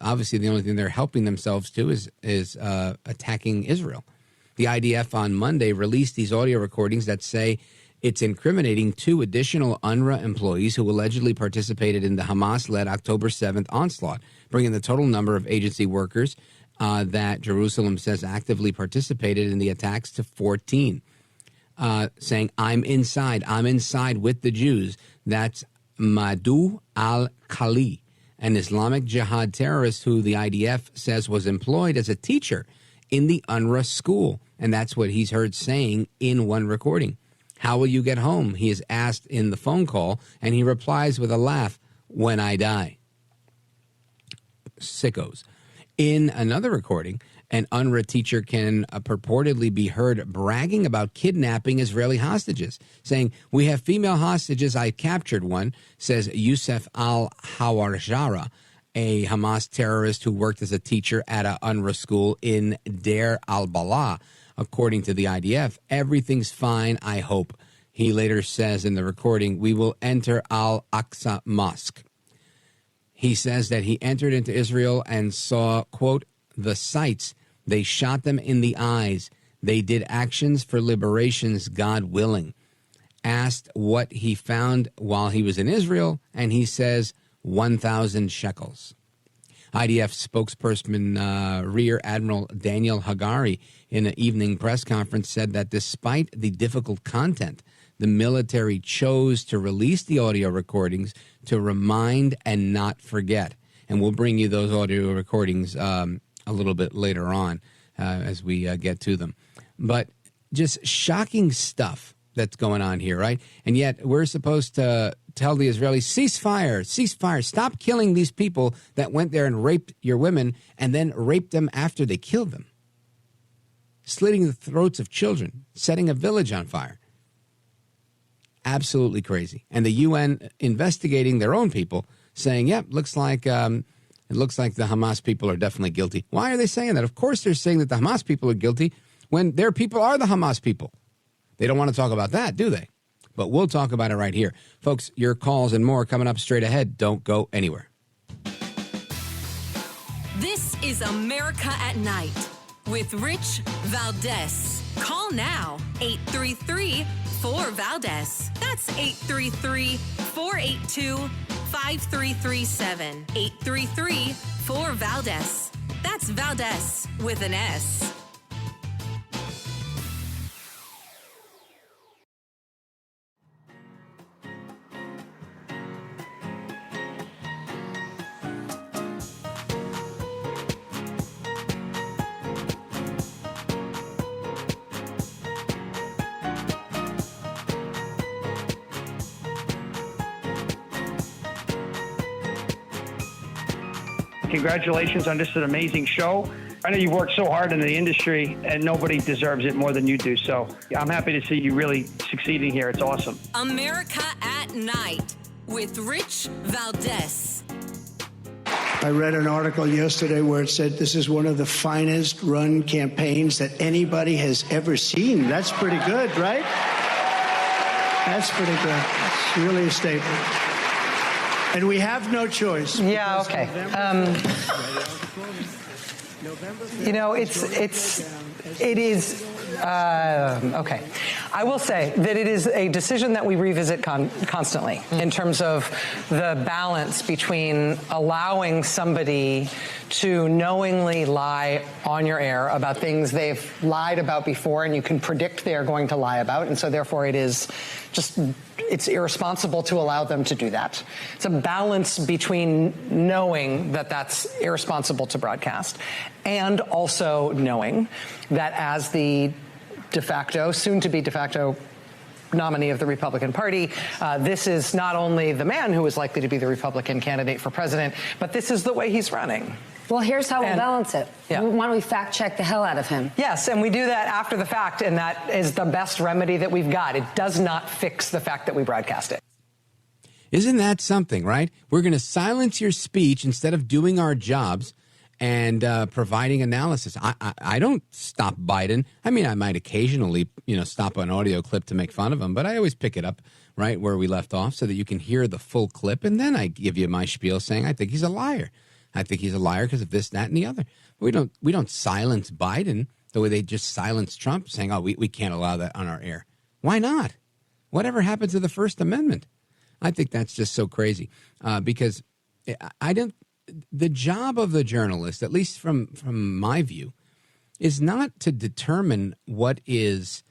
Obviously, the only thing they're helping themselves to is attacking Israel. The IDF on Monday released these audio recordings that say it's incriminating 2 additional UNRWA employees who allegedly participated in the Hamas-led October 7th onslaught, bringing the total number of agency workers that Jerusalem says actively participated in the attacks to 14. Saying, I'm inside with the Jews. That's Madhu al-Khali, an Islamic Jihad terrorist who the IDF says was employed as a teacher in the UNRWA school. And that's what he's heard saying in one recording. How will you get home? He is asked in the phone call, and he replies with a laugh, when I die. Sickos. In another recording, an UNRWA teacher can purportedly be heard bragging about kidnapping Israeli hostages, saying, we have female hostages. I captured one, says Youssef al-Hawarjara, a Hamas terrorist who worked as a teacher at an UNRWA school in Deir al-Balah. According to the IDF, everything's fine, I hope. He later says in the recording, we will enter Al-Aqsa Mosque. He says that he entered into Israel and saw, quote, the sights. They shot them in the eyes. They did actions for liberations, God willing. Asked what he found while he was in Israel, and he says 1,000 shekels. IDF spokesperson Rear Admiral Daniel Hagari in an evening press conference said that despite the difficult content, the military chose to release the audio recordings to remind and not forget. And we'll bring you those audio recordings a little bit later on as we get to them. But just shocking stuff that's going on here, right? And yet we're supposed to tell the Israelis, ceasefire, stop killing these people that went there and raped your women and then raped them after they killed them. Slitting the throats of children, setting a village on fire. Absolutely crazy. And the UN investigating their own people, saying, yep, it looks like the Hamas people are definitely guilty. Why are they saying that? Of course they're saying that the Hamas people are guilty when their people are the Hamas people. They don't want to talk about that, do they? But we'll talk about it right here. Folks, your calls and more coming up straight ahead. Don't go anywhere. This is America at Night with Rich Valdez. Call now, 833-4-VALDEZ. That's 833-482-5337. 833-4-VALDEZ. That's Valdez with an S. Congratulations on just an amazing show. I know you've worked so hard in the industry and nobody deserves it more than you do. So I'm happy to see you really succeeding here. It's awesome. America at Night with Rich Valdez. I read an article yesterday where it said this is one of the finest run campaigns that anybody has ever seen. That's pretty good, right? That's pretty good. It's really a statement. And we have no choice. Yeah, okay. You know, it is, okay. I will say that it is a decision that we revisit constantly in terms of the balance between allowing somebody to knowingly lie on your air about things they've lied about before and you can predict they're going to lie about. And so therefore it is just, it's irresponsible to allow them to do that. It's a balance between knowing that that's irresponsible to broadcast and also knowing that as the soon to be de facto nominee of the Republican Party, this is not only the man who is likely to be the Republican candidate for president, but this is the way he's running. Well, here's how we'll balance it. Yeah. Why don't we fact check the hell out of him? Yes, and we do that after the fact, and that is the best remedy that we've got. It does not fix the fact that we broadcast it. Isn't that something, right? We're going to silence your speech instead of doing our jobs and providing analysis. I don't stop Biden. I mean, I might occasionally, stop an audio clip to make fun of him, but I always pick it up right where we left off so that you can hear the full clip, and then I give you my spiel saying I think he's a liar. I think he's a liar because of this, that, and the other. We don't silence Biden the way they just silenced Trump, saying, oh, we can't allow that on our air. Why not? Whatever happened to the First Amendment? I think that's just so crazy because the job of the journalist, at least from my view, is not to determine what is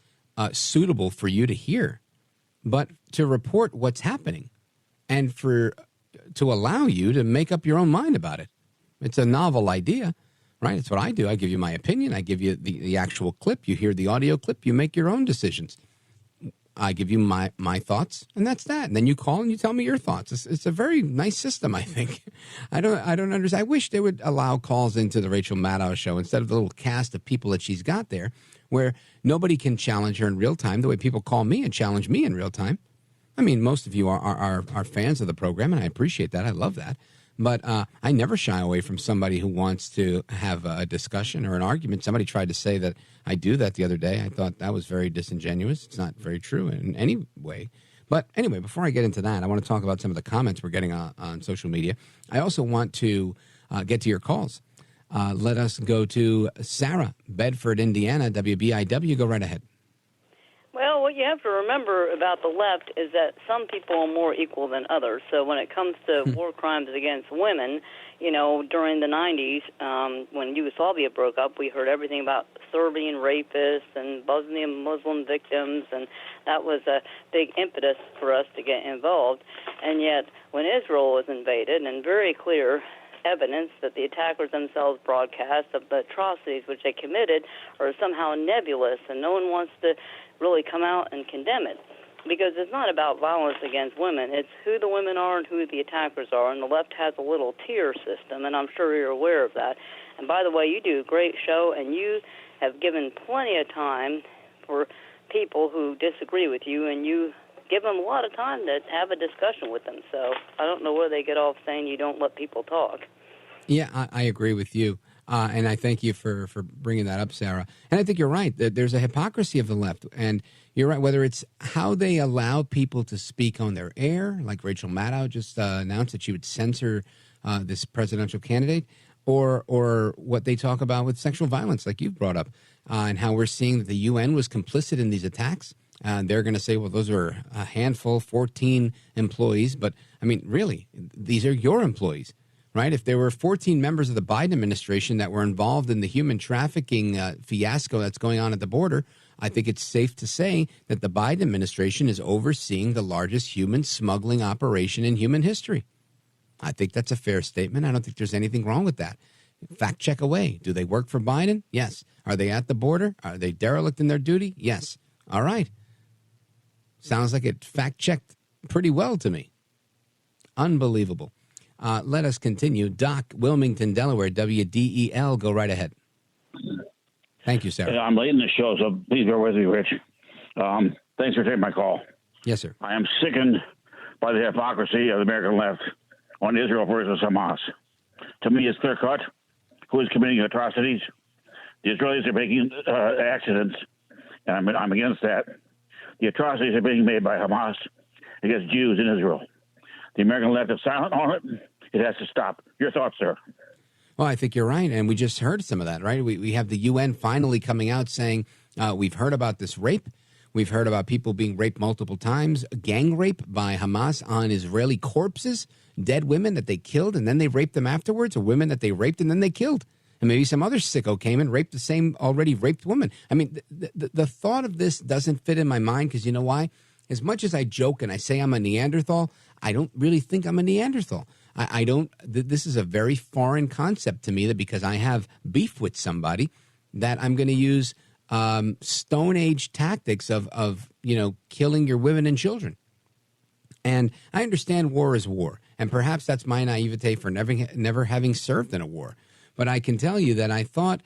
suitable for you to hear, but to report what's happening and to allow you to make up your own mind about it. It's a novel idea, right? It's what I do. I give you my opinion. I give you the actual clip. You hear the audio clip. You make your own decisions. I give you my thoughts, and that's that. And then you call and you tell me your thoughts. It's a very nice system, I think. I don't understand. I wish they would allow calls into the Rachel Maddow show instead of the little cast of people that she's got there, where nobody can challenge her in real time the way people call me and challenge me in real time. I mean, most of you are fans of the program, and I appreciate that. I love that. But I never shy away from somebody who wants to have a discussion or an argument. Somebody tried to say that I do that the other day. I thought that was very disingenuous. It's not very true in any way. But anyway, before I get into that, I want to talk about some of the comments we're getting on social media. I also want to get to your calls. Let us go to Sarah, Bedford, Indiana, WBIW. Go right ahead. Well, what you have to remember about the left is that some people are more equal than others. So when it comes to war crimes against women, you know, during the 90s, when Yugoslavia broke up, we heard everything about Serbian rapists and Bosnian Muslim victims, and that was a big impetus for us to get involved. And yet, when Israel was invaded, and very clear evidence that the attackers themselves broadcast of the atrocities which they committed are somehow nebulous, and no one wants to really come out and condemn it, because it's not about violence against women. It's who the women are and who the attackers are, and the left has a little tier system, and I'm sure you're aware of that. And by the way, you do a great show, and you have given plenty of time for people who disagree with you, and you give them a lot of time to have a discussion with them. So I don't know where they get off saying you don't let people talk. Yeah, I agree with you. And I thank you for bringing that up, Sarah. And I think you're right. There's a hypocrisy of the left. And you're right, whether it's how they allow people to speak on their air, like Rachel Maddow just announced that she would censor this presidential candidate, or what they talk about with sexual violence, like you've brought up, and how we're seeing that the UN was complicit in these attacks. They're going to say, well, those are a handful, 14 employees. But, I mean, really, these are your employees. Right? If there were 14 members of the Biden administration that were involved in the human trafficking fiasco that's going on at the border, I think it's safe to say that the Biden administration is overseeing the largest human smuggling operation in human history. I think that's a fair statement. I don't think there's anything wrong with that. Fact check away. Do they work for Biden? Yes. Are they at the border? Are they derelict in their duty? Yes. All right. Sounds like it fact checked pretty well to me. Unbelievable. Let us continue. Doc, Wilmington, Delaware, WDEL. Go right ahead. Thank you, Sarah. I'm late in the show, so please bear with me, Rich. Thanks for taking my call. Yes, sir. I am sickened by the hypocrisy of the American left on Israel versus Hamas. To me, it's clear-cut who is committing atrocities. The Israelis are making accidents, and I'm against that. The atrocities are being made by Hamas against Jews in Israel. The American left is silent on it. It has to stop. Your thoughts, sir? Well, I think you're right, and we just heard some of that, right? We have the UN finally coming out saying we've heard about this rape. We've heard about people being raped multiple times, gang rape by Hamas on Israeli corpses, dead women that they killed, and then they raped them afterwards, or women that they raped and then they killed. And maybe some other sicko came and raped the same already raped woman. I mean, the thought of this doesn't fit in my mind because you know why? As much as I joke and I say I'm a Neanderthal, I don't really think I'm a Neanderthal. I don't. This is a very foreign concept to me that because I have beef with somebody, that I'm going to use Stone Age tactics of killing your women and children. And I understand war is war, and perhaps that's my naivete for never having served in a war. But I can tell you that I thought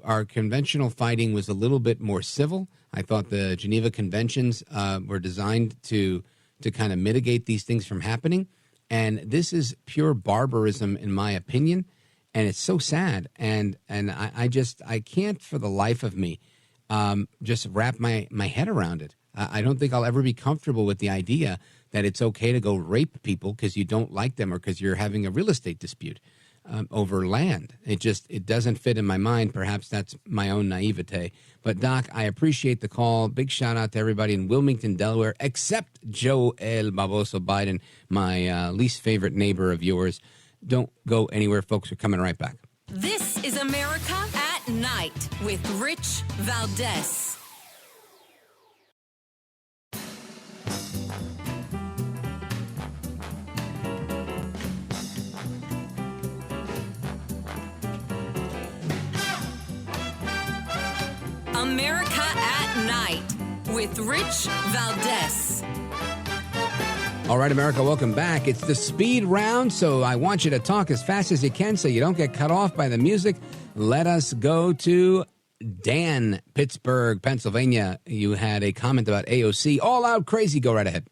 our conventional fighting was a little bit more civil. I thought the Geneva Conventions were designed to kind of mitigate these things from happening. And this is pure barbarism, in my opinion. And it's so sad. And I can't for the life of me just wrap my head around it. I don't think I'll ever be comfortable with the idea that it's okay to go rape people because you don't like them or because you're having a real estate dispute over land. It doesn't fit in my mind. Perhaps that's my own naivete. But, Doc, I appreciate the call. Big shout-out to everybody in Wilmington, Delaware, except Joel Baboso Biden, my least favorite neighbor of yours. Don't go anywhere, folks. We're coming right back. This is America at Night with Rich Valdez. America at Night with Rich Valdez. All right, America, welcome back. It's the speed round, so I want you to talk as fast as you can so you don't get cut off by the music. Let us go to Dan, Pittsburgh, Pennsylvania. You had a comment about AOC. All out crazy. Go right ahead.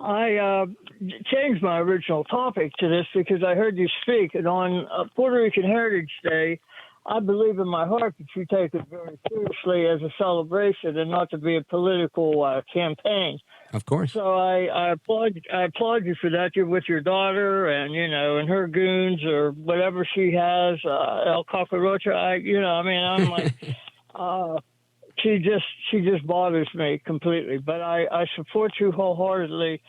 I changed my original topic to this because I heard you speak, and on Puerto Rican Heritage Day, I believe in my heart that you take it very seriously as a celebration and not to be a political campaign. Of course. So I applaud you for that. You're with your daughter, and and her goons or whatever she has, El Cockroacha. I'm like, she just bothers me completely. But I support you wholeheartedly.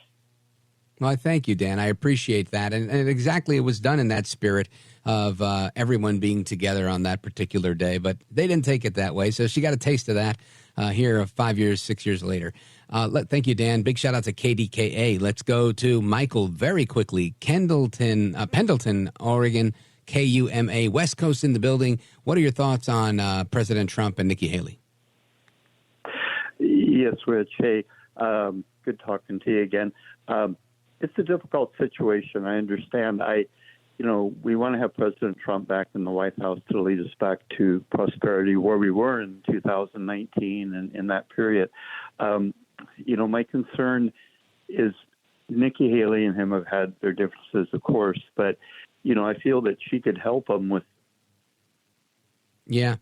Well, thank you, Dan. I appreciate that. And exactly, it was done in that spirit of everyone being together on that particular day. But they didn't take it that way. So she got a taste of that here 5 years, 6 years later. Thank you, Dan. Big shout out to KDKA. Let's go to Michael very quickly. Pendleton, Oregon, KUMA, West Coast in the building. What are your thoughts on President Trump and Nikki Haley? Yes, Rich. Hey, good talking to you again. It's a difficult situation. I understand. We want to have President Trump back in the White House to lead us back to prosperity where we were in 2019 and in that period. My concern is Nikki Haley and him have had their differences, of course, but, I feel that she could help him with. Yeah,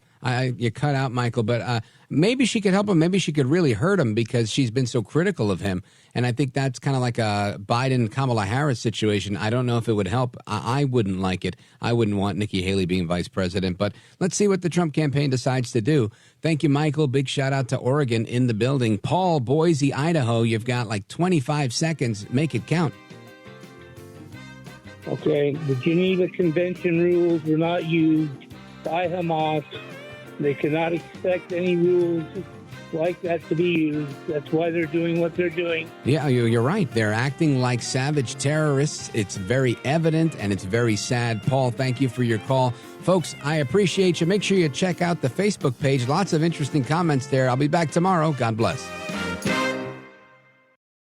you cut out, Michael, but maybe she could help him. Maybe she could really hurt him because she's been so critical of him. And I think that's kind of like a Biden-Kamala Harris situation. I don't know if it would help. I wouldn't like it. I wouldn't want Nikki Haley being vice president. But let's see what the Trump campaign decides to do. Thank you, Michael. Big shout out to Oregon in the building. Paul, Boise, Idaho. You've got like 25 seconds. Make it count. Okay, the Geneva Convention rules were not used by Hamas. They cannot expect any rules like that to be used. That's why they're doing what they're doing. Yeah, you're right. They're acting like savage terrorists. It's very evident, and it's very sad. Paul, thank you for your call. Folks, I appreciate you. Make sure you check out the Facebook page. Lots of interesting comments there. I'll be back tomorrow. God bless.